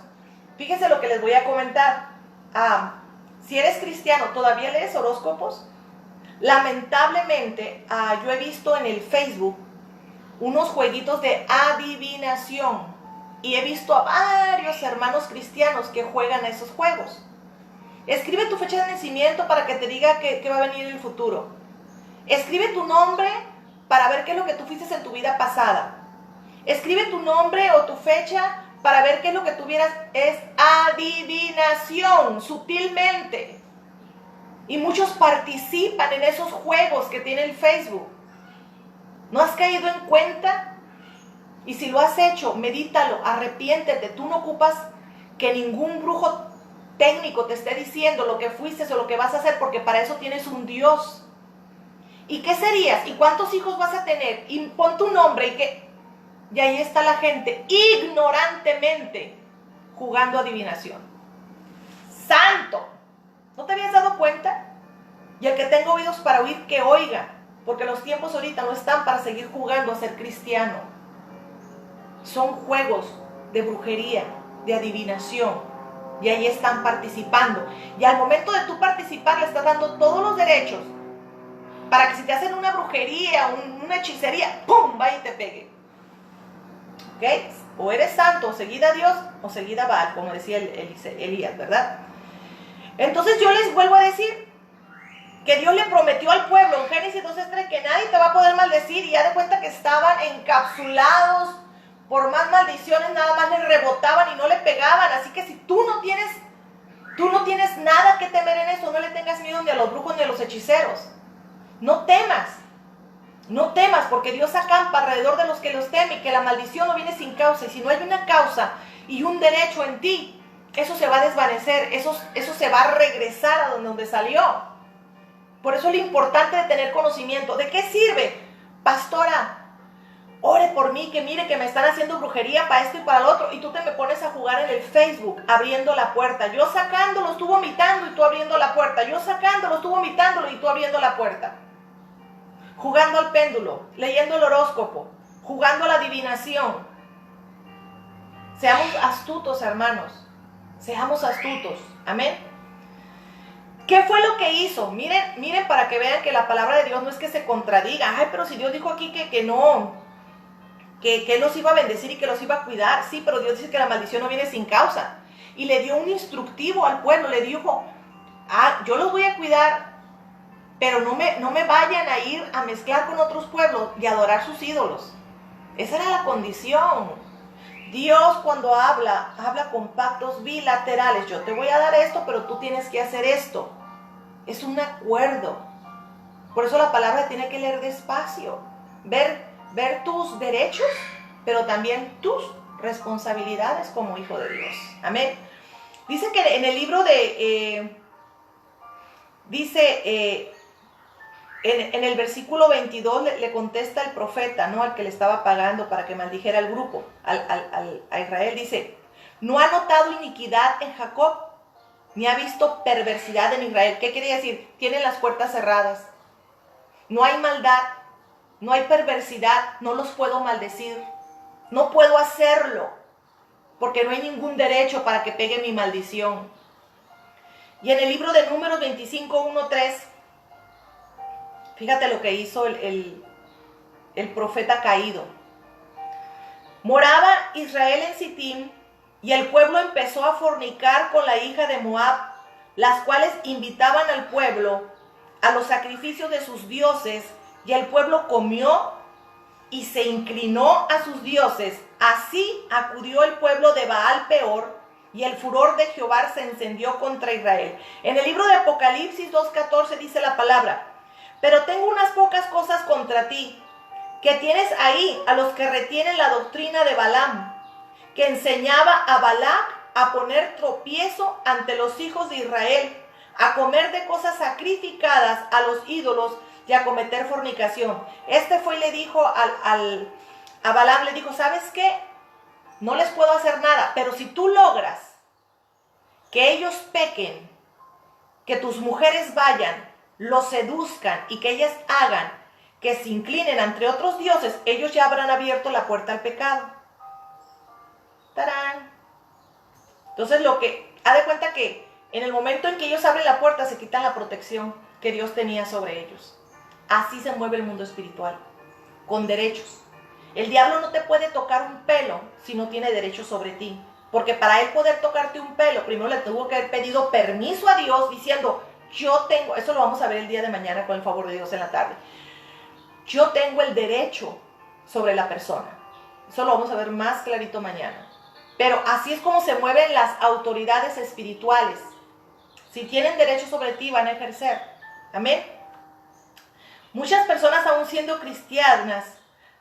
fíjense lo que les voy a comentar. Si eres cristiano, ¿todavía lees horóscopos? Lamentablemente, yo he visto en el Facebook unos jueguitos de adivinación y he visto a varios hermanos cristianos que juegan esos juegos. Escribe tu fecha de nacimiento para que te diga qué va a venir en el futuro. Escribe tu nombre para ver qué es lo que tú fuiste en tu vida pasada. Escribe tu nombre o tu fecha para ver qué es lo que tuvieras. Es adivinación, sutilmente. Y muchos participan en esos juegos que tiene el Facebook. ¿No has caído en cuenta? Y si lo has hecho, medítalo, arrepiéntete. Tú no ocupas que ningún brujo técnico te esté diciendo lo que fuiste o lo que vas a hacer, porque para eso tienes un Dios. ¿Y qué serías? ¿Y cuántos hijos vas a tener? Y pon tu nombre y ahí está la gente ignorantemente jugando adivinación. ¡Santo! ¿No te habías dado cuenta? Y el que tenga oídos para oír, que oiga, porque los tiempos ahorita no están para seguir jugando a ser cristiano. Son juegos de brujería, de adivinación. Y ahí están participando. Y al momento de tú participar, le estás dando todos los derechos para que si te hacen una brujería, una hechicería, ¡pum!, va y te pegue. ¿Ok? O eres santo, o seguida a Dios, o seguida a Baal, como decía Elías, ¿verdad? Entonces yo les vuelvo a decir que Dios le prometió al pueblo en Génesis 2:3 que nadie te va a poder maldecir, y ya de cuenta que estaban encapsulados por más maldiciones, nada más les rebotaban y no le pegaban. Así que si tú no tienes nada que temer en eso, no le tengas miedo ni a los brujos ni a los hechiceros. No temas, porque Dios acampa alrededor de los que los temen, que la maldición no viene sin causa, y si no hay una causa y un derecho en ti, eso se va a desvanecer, eso se va a regresar a donde salió. Por eso es lo importante de tener conocimiento. ¿De qué sirve? Pastora, ore por mí, que mire que me están haciendo brujería para esto y para lo otro, y tú te me pones a jugar en el Facebook, abriendo la puerta, yo sacándolo, tú vomitando y tú abriendo la puerta, yo sacándolo, tú vomitándolo y tú abriendo la puerta, jugando al péndulo, leyendo el horóscopo, jugando a la adivinación. Seamos astutos, hermanos, seamos astutos, amén. ¿Qué fue lo que hizo? Miren para que vean que la palabra de Dios no es que se contradiga. Ay, pero si Dios dijo aquí que no, que Él los iba a bendecir y que los iba a cuidar. Sí, pero Dios dice que la maldición no viene sin causa. Y le dio un instructivo al pueblo, le dijo, yo los voy a cuidar, pero no me vayan a ir a mezclar con otros pueblos y adorar sus ídolos. Esa era la condición. Dios cuando habla con pactos bilaterales. Yo te voy a dar esto, pero tú tienes que hacer esto. Es un acuerdo. Por eso la palabra tiene que leer despacio. Ver tus derechos, pero también tus responsabilidades como hijo de Dios. Amén. Dice que en el libro de... En el versículo 22 le contesta el profeta, ¿no?, al que le estaba pagando para que maldijera al grupo, a Israel. Dice, no ha notado iniquidad en Jacob, ni ha visto perversidad en Israel. ¿Qué quiere decir? Tienen las puertas cerradas. No hay maldad, no hay perversidad, no los puedo maldecir. No puedo hacerlo, porque no hay ningún derecho para que pegue mi maldición. Y en el libro de Números 25:1-3, fíjate lo que hizo el profeta caído. Moraba Israel en Sitim, y el pueblo empezó a fornicar con la hija de Moab, las cuales invitaban al pueblo a los sacrificios de sus dioses, y el pueblo comió y se inclinó a sus dioses. Así acudió el pueblo de Baal Peor, y el furor de Jehová se encendió contra Israel. En el libro de Apocalipsis 2:14 dice la palabra, pero tengo unas pocas cosas contra ti, que tienes ahí a los que retienen la doctrina de Balaam, que enseñaba a Balac a poner tropiezo ante los hijos de Israel, a comer de cosas sacrificadas a los ídolos y a cometer fornicación. Este fue y le dijo a Balaam, le dijo, ¿sabes qué? No les puedo hacer nada, pero si tú logras que ellos pequen, que tus mujeres vayan, los seduzcan y que ellas hagan que se inclinen ante otros dioses, ellos ya habrán abierto la puerta al pecado. ¡Tarán! Entonces haz de cuenta que en el momento en que ellos abren la puerta se quitan la protección que Dios tenía sobre ellos. Así se mueve el mundo espiritual, con derechos. El diablo no te puede tocar un pelo si no tiene derecho sobre ti, porque para él poder tocarte un pelo, primero le tuvo que haber pedido permiso a Dios diciendo, yo tengo, eso lo vamos a ver el día de mañana con el favor de Dios en la tarde, yo tengo el derecho sobre la persona. Eso lo vamos a ver más clarito mañana. Pero así es como se mueven las autoridades espirituales. Si tienen derecho sobre ti, van a ejercer. Amén. Muchas personas, aún siendo cristianas,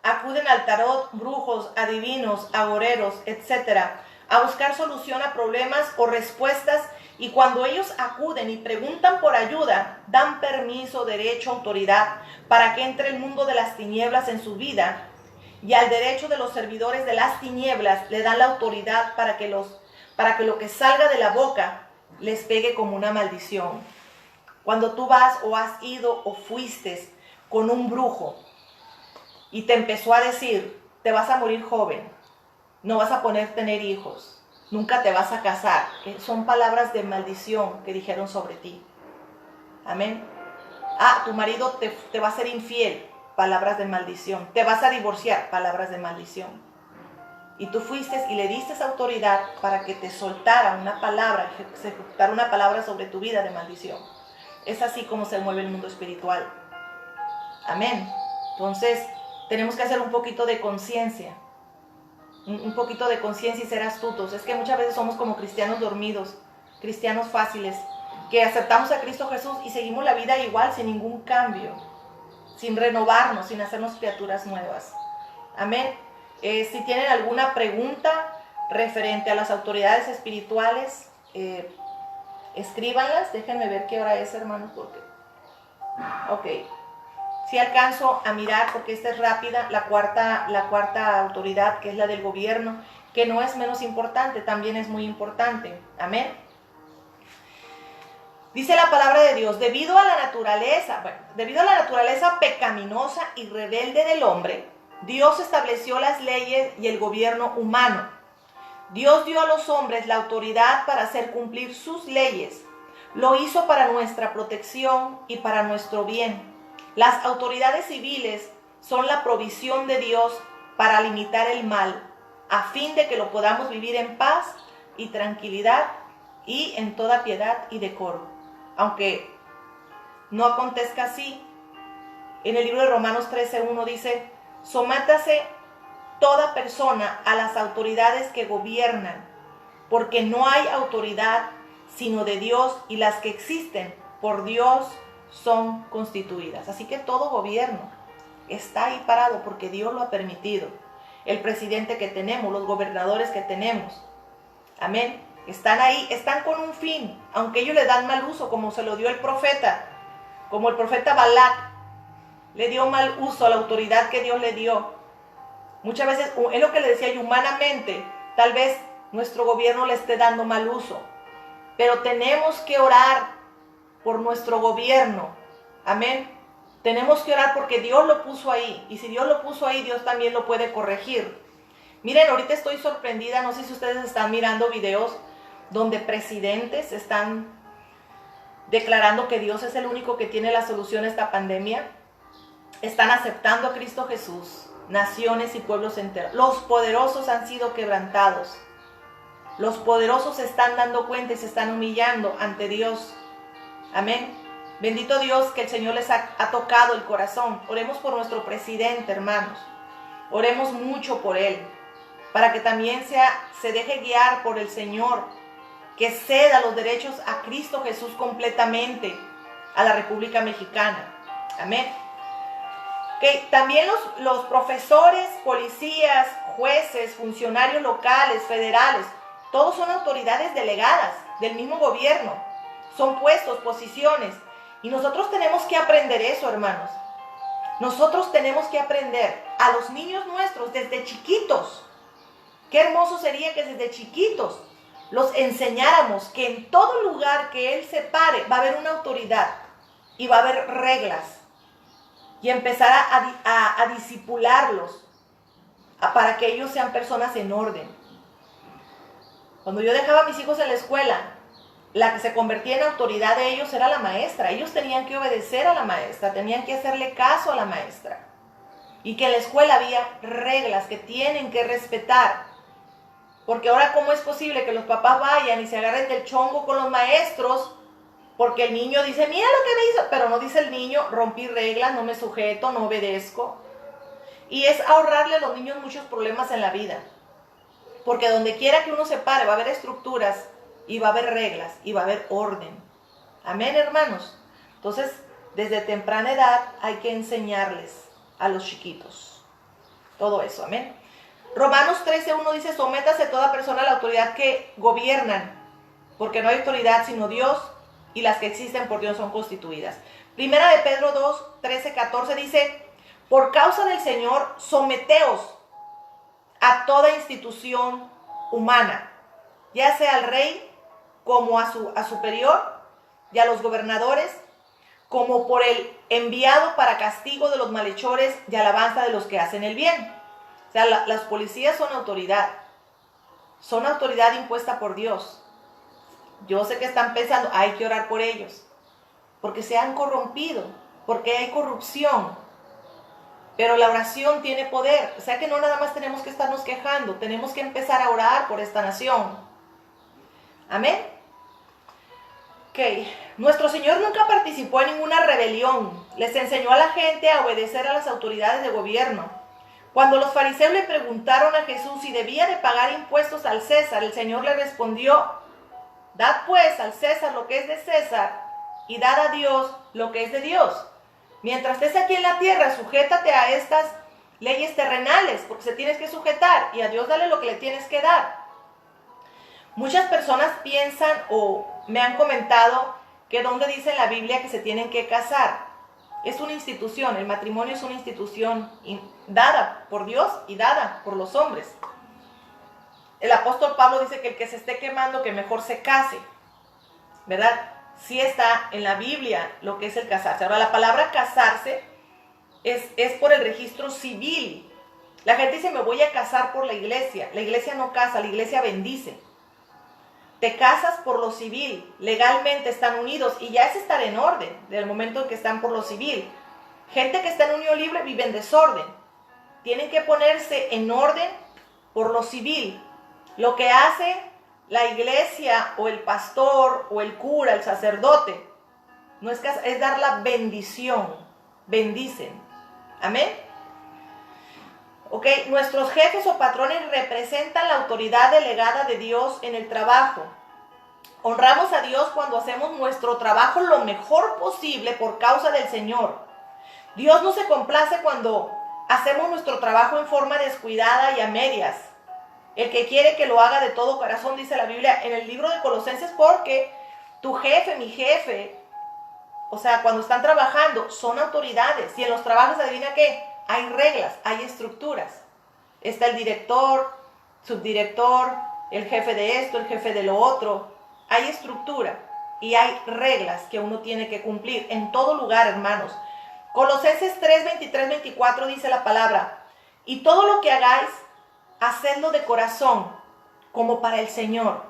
acuden al tarot, brujos, adivinos, agoreros, etc., a buscar solución a problemas o respuestas, y cuando ellos acuden y preguntan por ayuda, dan permiso, derecho, autoridad para que entre el mundo de las tinieblas en su vida, y al derecho de los servidores de las tinieblas le dan la autoridad para que lo que salga de la boca les pegue como una maldición. Cuando tú vas o has ido o fuiste con un brujo y te empezó a decir, te vas a morir joven, no vas a poder tener hijos, nunca te vas a casar. Son palabras de maldición que dijeron sobre ti. Amén. Tu marido te va a ser infiel, palabras de maldición. Te vas a divorciar, palabras de maldición. Y tú fuiste y le diste autoridad para que te soltara una palabra, se ejecutara una palabra sobre tu vida de maldición. Es así como se mueve el mundo espiritual. Amén. Entonces, tenemos que hacer un poquito de conciencia. Un poquito de conciencia y ser astutos. Es que muchas veces somos como cristianos dormidos, cristianos fáciles, que aceptamos a Cristo Jesús y seguimos la vida igual, sin ningún cambio, sin renovarnos, sin hacernos criaturas nuevas. Amén. Si tienen alguna pregunta referente a las autoridades espirituales, escríbanlas. Déjenme ver qué hora es, hermanos, porque... Ok. Si alcanzo a mirar, porque esta es rápida, la cuarta autoridad, que es la del gobierno, que no es menos importante, también es muy importante. Amén. Dice la palabra de Dios, debido a la naturaleza pecaminosa y rebelde del hombre, Dios estableció las leyes y el gobierno humano. Dios dio a los hombres la autoridad para hacer cumplir sus leyes. Lo hizo para nuestra protección y para nuestro bien. Las autoridades civiles son la provisión de Dios para limitar el mal, a fin de que lo podamos vivir en paz y tranquilidad y en toda piedad y decoro. Aunque no acontezca así, en el libro de Romanos 13:1 dice, sométase toda persona a las autoridades que gobiernan, porque no hay autoridad sino de Dios, y las que existen por Dios son constituidas. Así que todo gobierno está ahí parado porque Dios lo ha permitido. El presidente que tenemos, los gobernadores que tenemos, amén, están ahí, están con un fin, aunque ellos le dan mal uso, como se lo dio el profeta, como el profeta Balac le dio mal uso a la autoridad que Dios le dio. Muchas veces es lo que le decía yo, humanamente, tal vez nuestro gobierno le esté dando mal uso, pero tenemos que orar por nuestro gobierno. Amén. Tenemos que orar porque Dios lo puso ahí. Y si Dios lo puso ahí, Dios también lo puede corregir. Miren, ahorita estoy sorprendida. No sé si ustedes están mirando videos donde presidentes están declarando que Dios es el único que tiene la solución a esta pandemia. Están aceptando a Cristo Jesús. Naciones y pueblos enteros. Los poderosos han sido quebrantados. Los poderosos se están dando cuenta y se están humillando ante Dios. Amén. Bendito Dios que el Señor les ha tocado el corazón. Oremos por nuestro presidente, hermanos. Oremos mucho por él, para que también se deje guiar por el Señor, que ceda los derechos a Cristo Jesús completamente a la República Mexicana. Amén. Que también los profesores, policías, jueces, funcionarios locales, federales, todos son autoridades delegadas del mismo gobierno. Son puestos, posiciones. Y nosotros tenemos que aprender eso, hermanos. Nosotros tenemos que aprender a los niños nuestros desde chiquitos. Qué hermoso sería que desde chiquitos los enseñáramos que en todo lugar que él se pare va a haber una autoridad y va a haber reglas. Y empezar a disipularlos para que ellos sean personas en orden. Cuando yo dejaba a mis hijos en la escuela, la que se convertía en autoridad de ellos era la maestra. Ellos tenían que obedecer a la maestra, tenían que hacerle caso a la maestra. Y que en la escuela había reglas que tienen que respetar. Porque ahora, ¿cómo es posible que los papás vayan y se agarren del chongo con los maestros? Porque el niño dice, mira lo que me hizo, pero no dice el niño, rompí reglas, no me sujeto, no obedezco. Y es ahorrarle a los niños muchos problemas en la vida. Porque donde quiera que uno se pare va a haber estructuras, y va a haber reglas, y va a haber orden. Amén, hermanos. Entonces, desde temprana edad hay que enseñarles a los chiquitos todo eso, amén. Romanos 13:1 dice, sométase toda persona a la autoridad que gobiernan, porque no hay autoridad sino Dios, y las que existen por Dios son constituidas. Primera de Pedro 2:13-14 dice, por causa del Señor, someteos a toda institución humana, ya sea al rey como a superior y a los gobernadores, como por el enviado para castigo de los malhechores y alabanza de los que hacen el bien. O sea, las policías son autoridad. son autoridad impuesta por Dios. Yo sé que están pensando, hay que orar por ellos, porque se han corrompido, porque hay corrupción. Pero la oración tiene poder. O sea que no nada más tenemos que estarnos quejando, tenemos que empezar a orar por esta nación. Amén. Ok, nuestro Señor nunca participó en ninguna rebelión. Les enseñó a la gente a obedecer a las autoridades de gobierno. Cuando los fariseos le preguntaron a Jesús si debía de pagar impuestos al César, el Señor le respondió: dad pues al César lo que es de César y dad a Dios lo que es de Dios. Mientras estés aquí en la tierra, sujétate a estas leyes terrenales, porque se tienes que sujetar, y a Dios dale lo que le tienes que dar. Muchas personas piensan o me han comentado que donde dice en la Biblia que se tienen que casar. Es una institución, el matrimonio es una institución dada por Dios y dada por los hombres. El apóstol Pablo dice que el que se esté quemando, que mejor se case, ¿verdad? Sí está en la Biblia lo que es el casarse. Ahora, la palabra casarse es por el registro civil. La gente dice, me voy a casar por la iglesia. La iglesia no casa, la iglesia bendice. Te casas por lo civil, legalmente están unidos y ya es estar en orden desde el momento en que están por lo civil. Gente que está en unión libre vive en desorden. Tienen que ponerse en orden por lo civil. Lo que hace la iglesia o el pastor o el cura, el sacerdote, no es casar, es dar la bendición. Bendicen. Amén. Ok, nuestros jefes o patrones representan la autoridad delegada de Dios en el trabajo. Honramos a Dios cuando hacemos nuestro trabajo lo mejor posible por causa del Señor. Dios no se complace cuando hacemos nuestro trabajo en forma descuidada y a medias. El que quiere que lo haga de todo corazón, dice la Biblia en el libro de Colosenses, porque tu jefe, mi jefe, o sea, cuando están trabajando, son autoridades. Y en los trabajos, ¿adivina qué? Hay reglas, hay estructuras. Está el director, subdirector, el jefe de esto, el jefe de lo otro. Hay estructura y hay reglas que uno tiene que cumplir en todo lugar, hermanos. Colosenses 3, 23, 24 dice la palabra: y todo lo que hagáis, hacedlo de corazón, como para el Señor,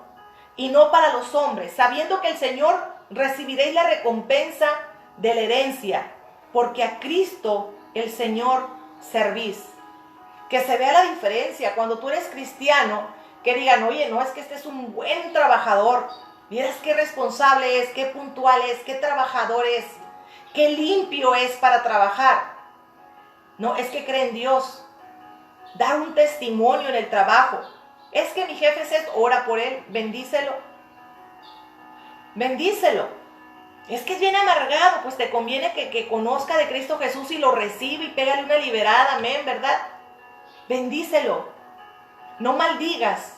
y no para los hombres, sabiendo que el Señor recibiréis la recompensa de la herencia, porque a Cristo el Señor servís. Que se vea la diferencia cuando tú eres cristiano, que digan, oye, no, es que este es un buen trabajador, vieras qué responsable es, qué puntual es, qué trabajador es, qué limpio es para trabajar. No, es que cree en Dios. Dar un testimonio en el trabajo. Es que mi jefe es esto, ora por él, bendícelo. Bendícelo. Es que es bien amargado, pues te conviene que conozca de Cristo Jesús y lo reciba y pégale una liberada, amén, ¿verdad? Bendícelo. No maldigas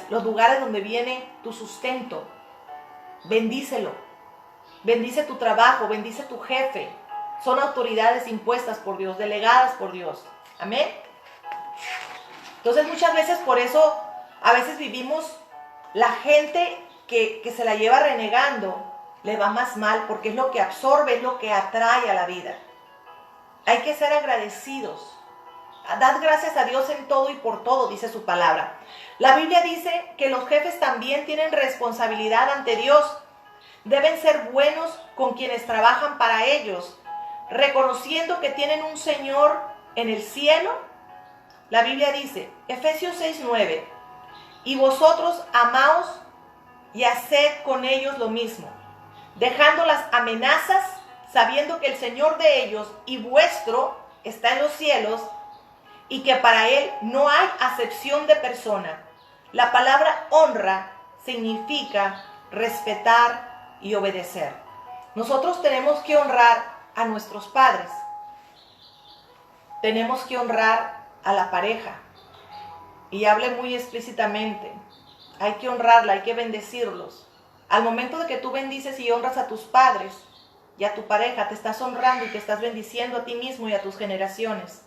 los lugares donde viene tu sustento. Bendícelo. Bendice tu trabajo, bendice tu jefe. Son autoridades impuestas por Dios, delegadas por Dios. Amén. Entonces muchas veces por eso a veces vivimos, la gente que se la lleva renegando le va más mal, porque es lo que absorbe, es lo que atrae a la vida. Hay que ser agradecidos. Dad gracias a Dios en todo y por todo, dice su palabra. La Biblia dice que los jefes también tienen responsabilidad ante Dios. Deben ser buenos con quienes trabajan para ellos, reconociendo que tienen un Señor en el cielo. La Biblia dice, Efesios 6:9, y vosotros amaos y haced con ellos lo mismo, dejando las amenazas, sabiendo que el Señor de ellos y vuestro está en los cielos, y que para Él no hay acepción de persona. La palabra honra significa respetar y obedecer. Nosotros tenemos que honrar a nuestros padres. Tenemos que honrar a la pareja. Y hable muy explícitamente. Hay que honrarla, hay que bendecirlos. Al momento de que tú bendices y honras a tus padres y a tu pareja, te estás honrando y te estás bendiciendo a ti mismo y a tus generaciones.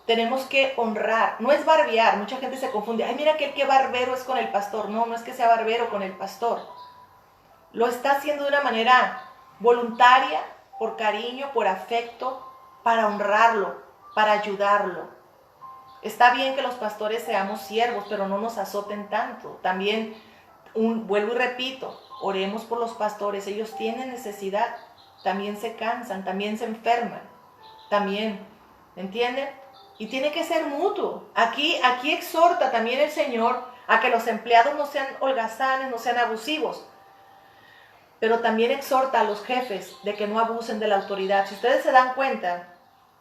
Tenemos que honrar, no es barbear. Mucha gente se confunde, ay, mira que barbero es con el pastor. No, no es que sea barbero con el pastor. Lo está haciendo de una manera voluntaria, por cariño, por afecto, para honrarlo, para ayudarlo. Está bien que los pastores seamos siervos, pero no nos azoten tanto. También, vuelvo y repito, oremos por los pastores. Ellos tienen necesidad, también se cansan, también se enferman, también, ¿entienden? Y tiene que ser mutuo. Aquí exhorta también el Señor a que los empleados no sean holgazanes, no sean abusivos. Pero también exhorta a los jefes de que no abusen de la autoridad. Si ustedes se dan cuenta,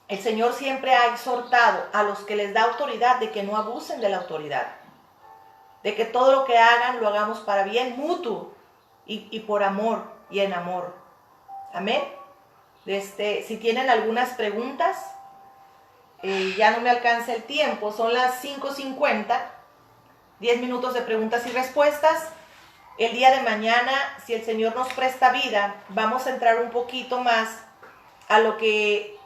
el Señor siempre ha exhortado a los que les da autoridad de que no abusen de la autoridad. De que todo lo que hagan, lo hagamos para bien mutuo y por amor y en amor. Amén. Si tienen algunas preguntas, ya no me alcanza el tiempo, son las 5:50, 10 minutos de preguntas y respuestas. El día de mañana, si el Señor nos presta vida, vamos a entrar un poquito más a lo que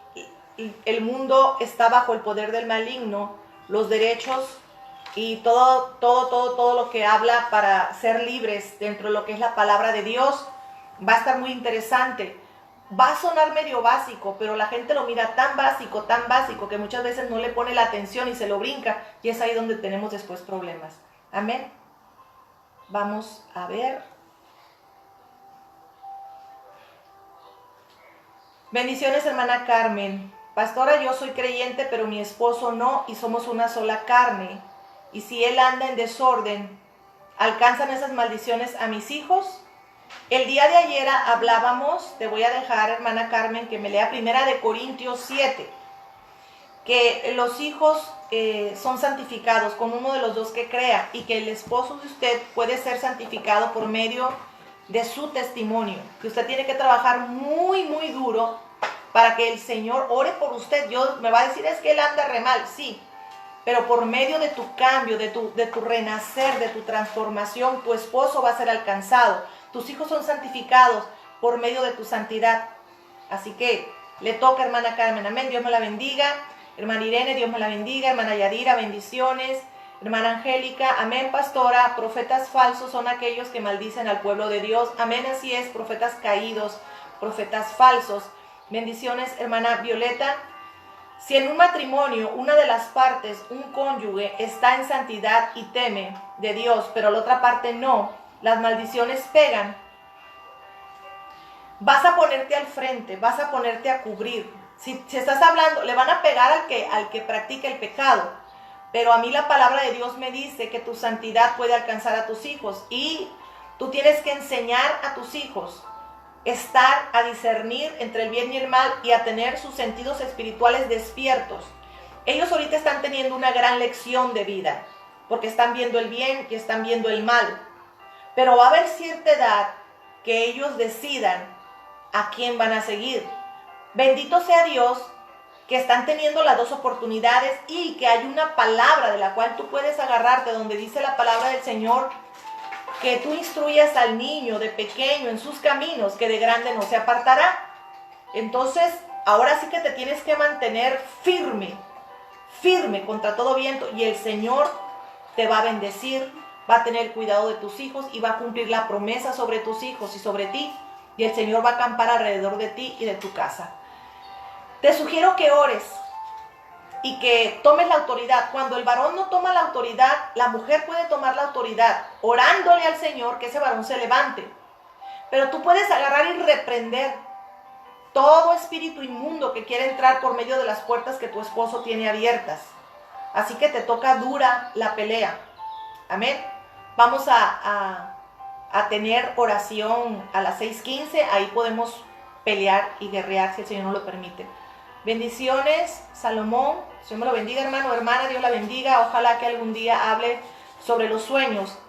el mundo está bajo el poder del maligno, los derechos y todo lo que habla para ser libres dentro de lo que es la palabra de Dios. Va a estar muy interesante. Va a sonar medio básico, pero la gente lo mira tan básico, que muchas veces no le pone la atención y se lo brinca, y es ahí donde tenemos después problemas. Amén. Vamos a ver. Bendiciones, hermana Carmen. Pastora, yo soy creyente, pero mi esposo no, y somos una sola carne. Y si él anda en desorden, ¿alcanzan esas maldiciones a mis hijos? El día de ayer hablábamos, te voy a dejar, hermana Carmen, que me lea 1 Corintios 7, que los hijos son santificados con uno de los dos que crea, y que el esposo de usted puede ser santificado por medio de su testimonio, que usted tiene que trabajar muy duro para que el Señor ore por usted. Me va a decir, es que él anda re mal, sí, pero por medio de tu cambio, de tu renacer, de tu transformación, tu esposo va a ser alcanzado. Tus hijos son santificados por medio de tu santidad. Así que le toca, hermana Carmen. Amén. Dios me la bendiga. Hermana Irene, Dios me la bendiga. Hermana Yadira, bendiciones. Hermana Angélica, amén, pastora. Profetas falsos son aquellos que maldicen al pueblo de Dios. Amén, así es. Profetas caídos, profetas falsos. Bendiciones, hermana Violeta. Si en un matrimonio una de las partes, un cónyuge, está en santidad y teme de Dios, pero la otra parte no, las maldiciones pegan. Vas a ponerte al frente, vas a ponerte a cubrir. Si estás hablando, le van a pegar al que practica el pecado. Pero a mí la palabra de Dios me dice que tu santidad puede alcanzar a tus hijos. Y tú tienes que enseñar a tus hijos a discernir entre el bien y el mal y a tener sus sentidos espirituales despiertos. Ellos ahorita están teniendo una gran lección de vida, porque están viendo el bien y están viendo el mal. Pero va a haber cierta edad que ellos decidan a quién van a seguir. Bendito sea Dios que están teniendo las dos oportunidades y que hay una palabra de la cual tú puedes agarrarte, donde dice la palabra del Señor que tú instruyas al niño de pequeño en sus caminos, que de grande no se apartará. Entonces, ahora sí que te tienes que mantener firme contra todo viento, y el Señor te va a bendecir, va a tener cuidado de tus hijos y va a cumplir la promesa sobre tus hijos y sobre ti, y el Señor va a acampar alrededor de ti y de tu casa. Te sugiero que ores y que tomes la autoridad. Cuando el varón no toma la autoridad, la mujer puede tomar la autoridad, orándole al Señor que ese varón se levante. Pero tú puedes agarrar y reprender todo espíritu inmundo que quiere entrar por medio de las puertas que tu esposo tiene abiertas. Así que te toca dura la pelea. Amén. Vamos a tener oración a las 6:15. Ahí podemos pelear y guerrear si el Señor nos lo permite. Bendiciones, Salomón. Dios me lo bendiga, hermano, hermana. Dios la bendiga. Ojalá que algún día hable sobre los sueños.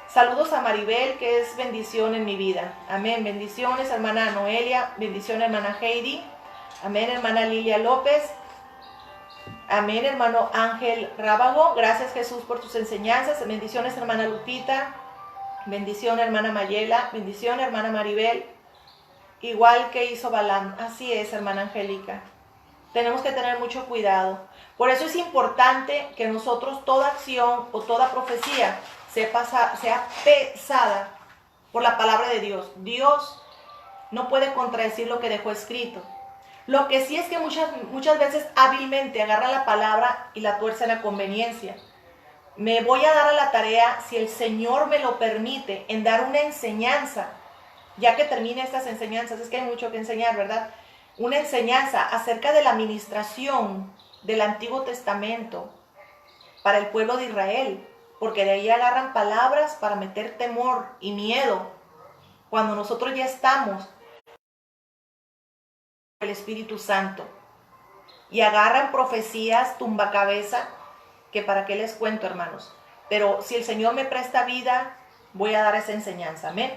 Saludos a Maribel, que es bendición en mi vida. Amén. Bendiciones, hermana Noelia. Bendiciones, hermana Heidi. Amén, hermana Lilia López. Amén, hermano Ángel Rábago. Gracias, Jesús, por tus enseñanzas. Bendiciones, hermana Lupita. Bendición, hermana Mayela. Bendición, hermana Maribel. Igual que hizo Balaam. Así es, hermana Angélica. Tenemos que tener mucho cuidado. Por eso es importante que nosotros toda acción o toda profecía sea pesada por la palabra de Dios. Dios no puede contradecir lo que dejó escrito. Lo que sí es que muchas veces hábilmente agarran la palabra y la tuercen a conveniencia. Me voy a dar a la tarea, si el Señor me lo permite, en dar una enseñanza, ya que termine estas enseñanzas, es que hay mucho que enseñar, ¿verdad? Una enseñanza acerca de la administración del Antiguo Testamento para el pueblo de Israel, porque de ahí agarran palabras para meter temor y miedo, cuando nosotros ya estamos el Espíritu Santo, y agarran profecías tumbacabeza, que para qué les cuento, hermanos, pero si el Señor me presta vida, voy a dar esa enseñanza, amén.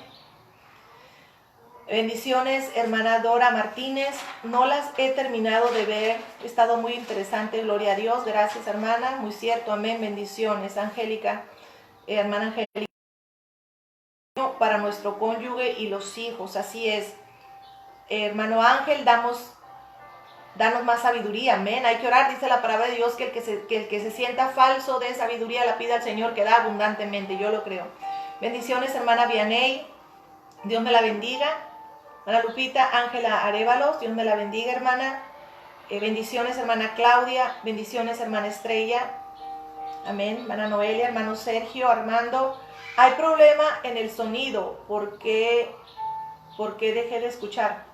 Bendiciones, hermana Dora Martínez, no las he terminado de ver, he estado muy interesante, gloria a Dios, gracias hermana, muy cierto, amén, bendiciones, Angélica, hermana Angélica, para nuestro cónyuge y los hijos, así es. Hermano Ángel, danos más sabiduría, amén. Hay que orar, dice la palabra de Dios, que el que se sienta falso de sabiduría la pida al Señor, que da abundantemente, yo lo creo. Bendiciones, hermana Vianey, Dios me la bendiga. Hermana Lupita, Ángela Arévalos, Dios me la bendiga, hermana. Bendiciones, hermana Claudia, bendiciones, hermana Estrella, amén. Hermana Noelia, hermano Sergio, Armando. Hay problema en el sonido, ¿por qué dejé de escuchar?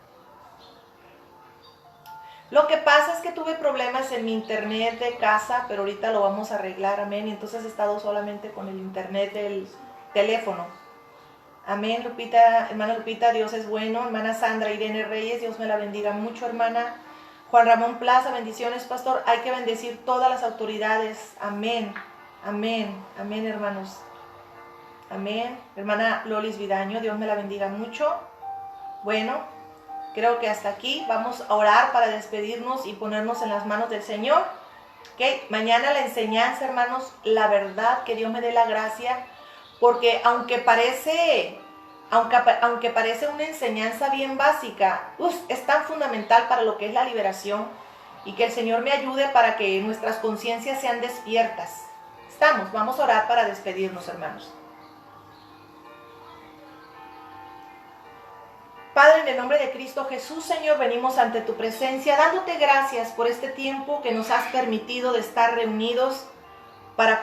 Lo que pasa es que tuve problemas en mi internet de casa, pero ahorita lo vamos a arreglar, amén. Y entonces he estado solamente con el internet del teléfono. Amén, Lupita, hermana Lupita, Dios es bueno. Hermana Sandra Irene Reyes, Dios me la bendiga mucho, hermana. Juan Ramón Plaza, bendiciones, pastor. Hay que bendecir todas las autoridades. Amén, amén, amén, hermanos. Amén. Hermana Lolis Vidaño, Dios me la bendiga mucho. Bueno. Creo que hasta aquí vamos a orar para despedirnos y ponernos en las manos del Señor. ¿Okay? Mañana la enseñanza, hermanos, la verdad, que Dios me dé la gracia, porque aunque parece una enseñanza bien básica, es tan fundamental para lo que es la liberación, y que el Señor me ayude para que nuestras conciencias sean despiertas. Vamos a orar para despedirnos, hermanos. Padre, en el nombre de Cristo Jesús, Señor, venimos ante tu presencia, dándote gracias por este tiempo que nos has permitido de estar reunidos para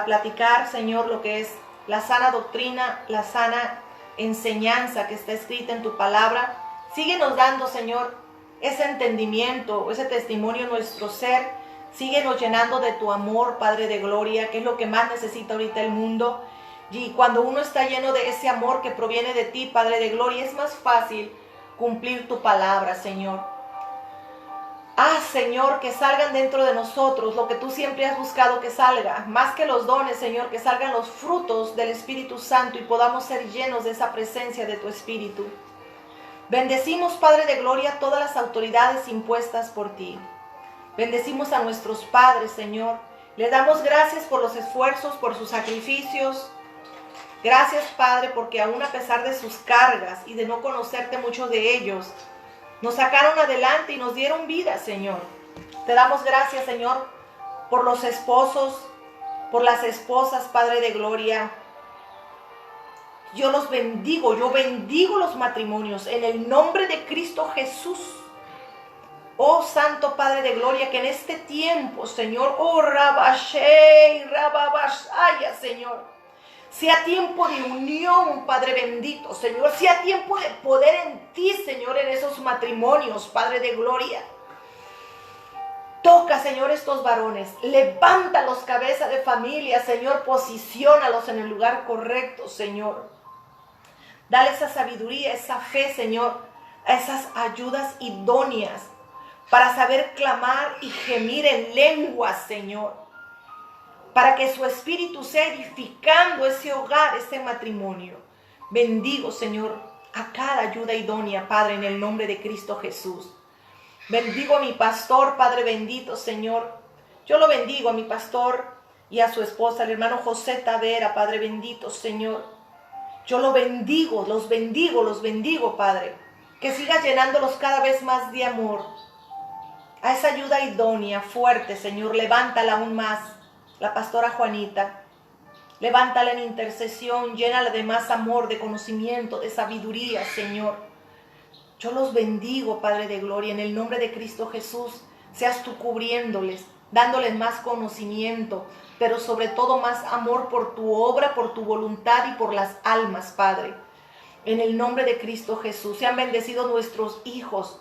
platicar, Señor, lo que es la sana doctrina, la sana enseñanza que está escrita en tu palabra. Síguenos dando, Señor, ese entendimiento, ese testimonio en nuestro ser. Síguenos llenando de tu amor, Padre de gloria, que es lo que más necesita ahorita el mundo. Y cuando uno está lleno de ese amor que proviene de ti, Padre de gloria, es más fácil cumplir tu palabra, Señor. Señor, que salgan dentro de nosotros lo que tú siempre has buscado que salga. Más que los dones, Señor, que salgan los frutos del Espíritu Santo y podamos ser llenos de esa presencia de tu Espíritu. Bendecimos, Padre de gloria, todas las autoridades impuestas por ti. Bendecimos a nuestros padres, Señor. Les damos gracias por los esfuerzos, por sus sacrificios. Gracias, Padre, porque aún a pesar de sus cargas y de no conocerte muchos de ellos, nos sacaron adelante y nos dieron vida, Señor. Te damos gracias, Señor, por los esposos, por las esposas, Padre de gloria. Yo los bendigo, yo bendigo los matrimonios en el nombre de Cristo Jesús. Oh Santo Padre de gloria, que en este tiempo, Señor, Rabashei, Rababashaya, Señor, sea tiempo de unión, Padre bendito, Señor. Sea tiempo de poder en ti, Señor, en esos matrimonios, Padre de gloria. Toca, Señor, estos varones. Levántalos, cabeza de familia, Señor. Posiciónalos en el lugar correcto, Señor. Dale esa sabiduría, esa fe, Señor, a esas ayudas idóneas para saber clamar y gemir en lenguas, Señor. Para que su espíritu sea edificando ese hogar, ese matrimonio. Bendigo, Señor, a cada ayuda idónea, Padre, en el nombre de Cristo Jesús. Bendigo a mi pastor, Padre bendito, Señor. Yo lo bendigo a mi pastor y a su esposa, el hermano José Tavera, Padre bendito, Señor. Yo los bendigo, Padre. Que sigas llenándolos cada vez más de amor. A esa ayuda idónea, fuerte, Señor, levántala aún más. La pastora Juanita, levántala en intercesión, llénala de más amor, de conocimiento, de sabiduría, Señor. Yo los bendigo, Padre de gloria, en el nombre de Cristo Jesús. Seas tú cubriéndoles, dándoles más conocimiento, pero sobre todo más amor por tu obra, por tu voluntad y por las almas, Padre. En el nombre de Cristo Jesús, sean bendecidos nuestros hijos,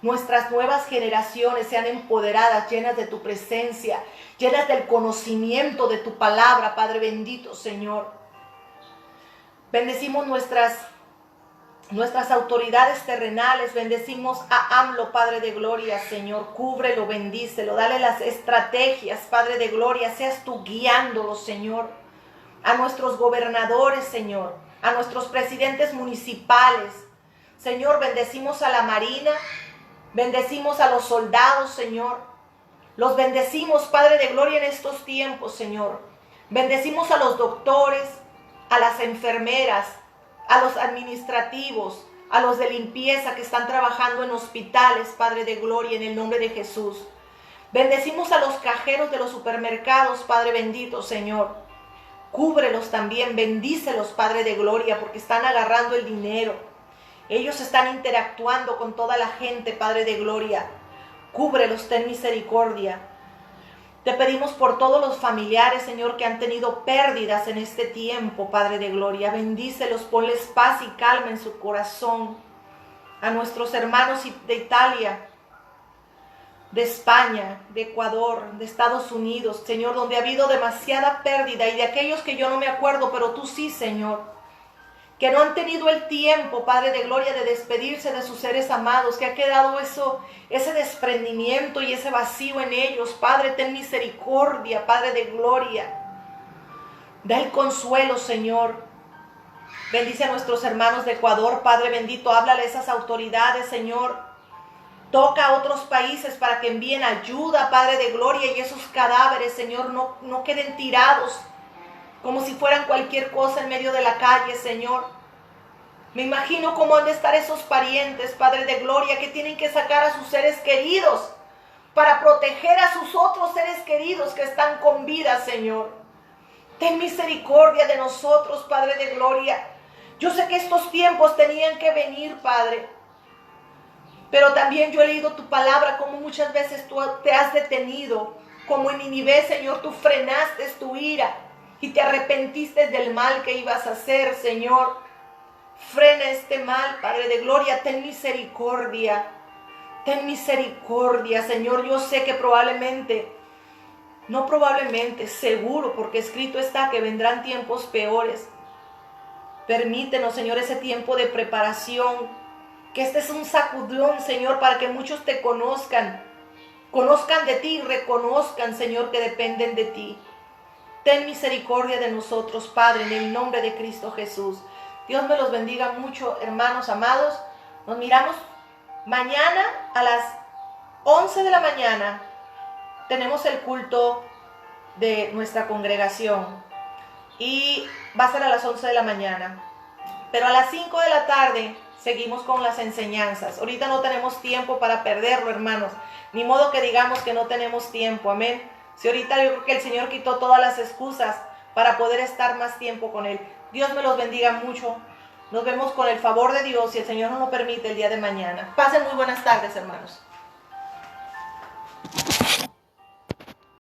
nuestras nuevas generaciones sean empoderadas, llenas de tu presencia, llenas del conocimiento de tu palabra, Padre bendito, Señor. Bendecimos nuestras autoridades terrenales, bendecimos a AMLO, Padre de gloria, Señor, cúbrelo, bendícelo, dale las estrategias, Padre de gloria, seas tú guiándolo, Señor, a nuestros gobernadores, Señor, a nuestros presidentes municipales, Señor, bendecimos a la Marina, bendecimos a los soldados, Señor, los bendecimos, Padre de gloria, en estos tiempos, Señor, bendecimos a los doctores, a las enfermeras, a los administrativos, a los de limpieza que están trabajando en hospitales, Padre de gloria, en el nombre de Jesús. Bendecimos a los cajeros de los supermercados, Padre bendito, Señor. Cúbrelos también, bendícelos, Padre de gloria, porque están agarrando el dinero. Ellos están interactuando con toda la gente, Padre de gloria. Cúbrelos, ten misericordia. Te pedimos por todos los familiares, Señor, que han tenido pérdidas en este tiempo, Padre de gloria. Bendícelos, ponles paz y calma en su corazón. A nuestros hermanos de Italia, de España, de Ecuador, de Estados Unidos, Señor, donde ha habido demasiada pérdida, y de aquellos que yo no me acuerdo, pero tú sí, Señor, que no han tenido el tiempo, Padre de gloria, de despedirse de sus seres amados, que ha quedado ese desprendimiento y ese vacío en ellos. Padre, ten misericordia, Padre de gloria. Da el consuelo, Señor. Bendice a nuestros hermanos de Ecuador, Padre bendito. Háblale a esas autoridades, Señor. Toca a otros países para que envíen ayuda, Padre de gloria, y esos cadáveres, Señor, no queden tirados como si fueran cualquier cosa en medio de la calle, Señor. Me imagino cómo han de estar esos parientes, Padre de gloria, que tienen que sacar a sus seres queridos para proteger a sus otros seres queridos que están con vida, Señor. Ten misericordia de nosotros, Padre de gloria. Yo sé que estos tiempos tenían que venir, Padre, pero también yo he leído tu palabra, como muchas veces tú te has detenido, como en Ninive, Señor, tú frenaste tu ira y te arrepentiste del mal que ibas a hacer, Señor. Frena este mal, Padre de gloria, ten misericordia. Ten misericordia, Señor. Yo sé que seguro, porque escrito está que vendrán tiempos peores. Permítenos, Señor, ese tiempo de preparación, que este es un sacudón, Señor, para que muchos te conozcan de ti y reconozcan, Señor, que dependen de ti. Ten misericordia de nosotros, Padre, en el nombre de Cristo Jesús. Dios me los bendiga mucho, hermanos amados. Nos miramos mañana a las 11 de la mañana. Tenemos el culto de nuestra congregación y va a ser a las 11 de la mañana. Pero a las 5 de la tarde seguimos con las enseñanzas. Ahorita no tenemos tiempo para perderlo, hermanos. Ni modo que digamos que no tenemos tiempo, amén. Si ahorita yo creo que el Señor quitó todas las excusas para poder estar más tiempo con Él. Dios me los bendiga mucho. Nos vemos con el favor de Dios, si el Señor nos lo permite, el día de mañana. Pasen muy buenas tardes, hermanos.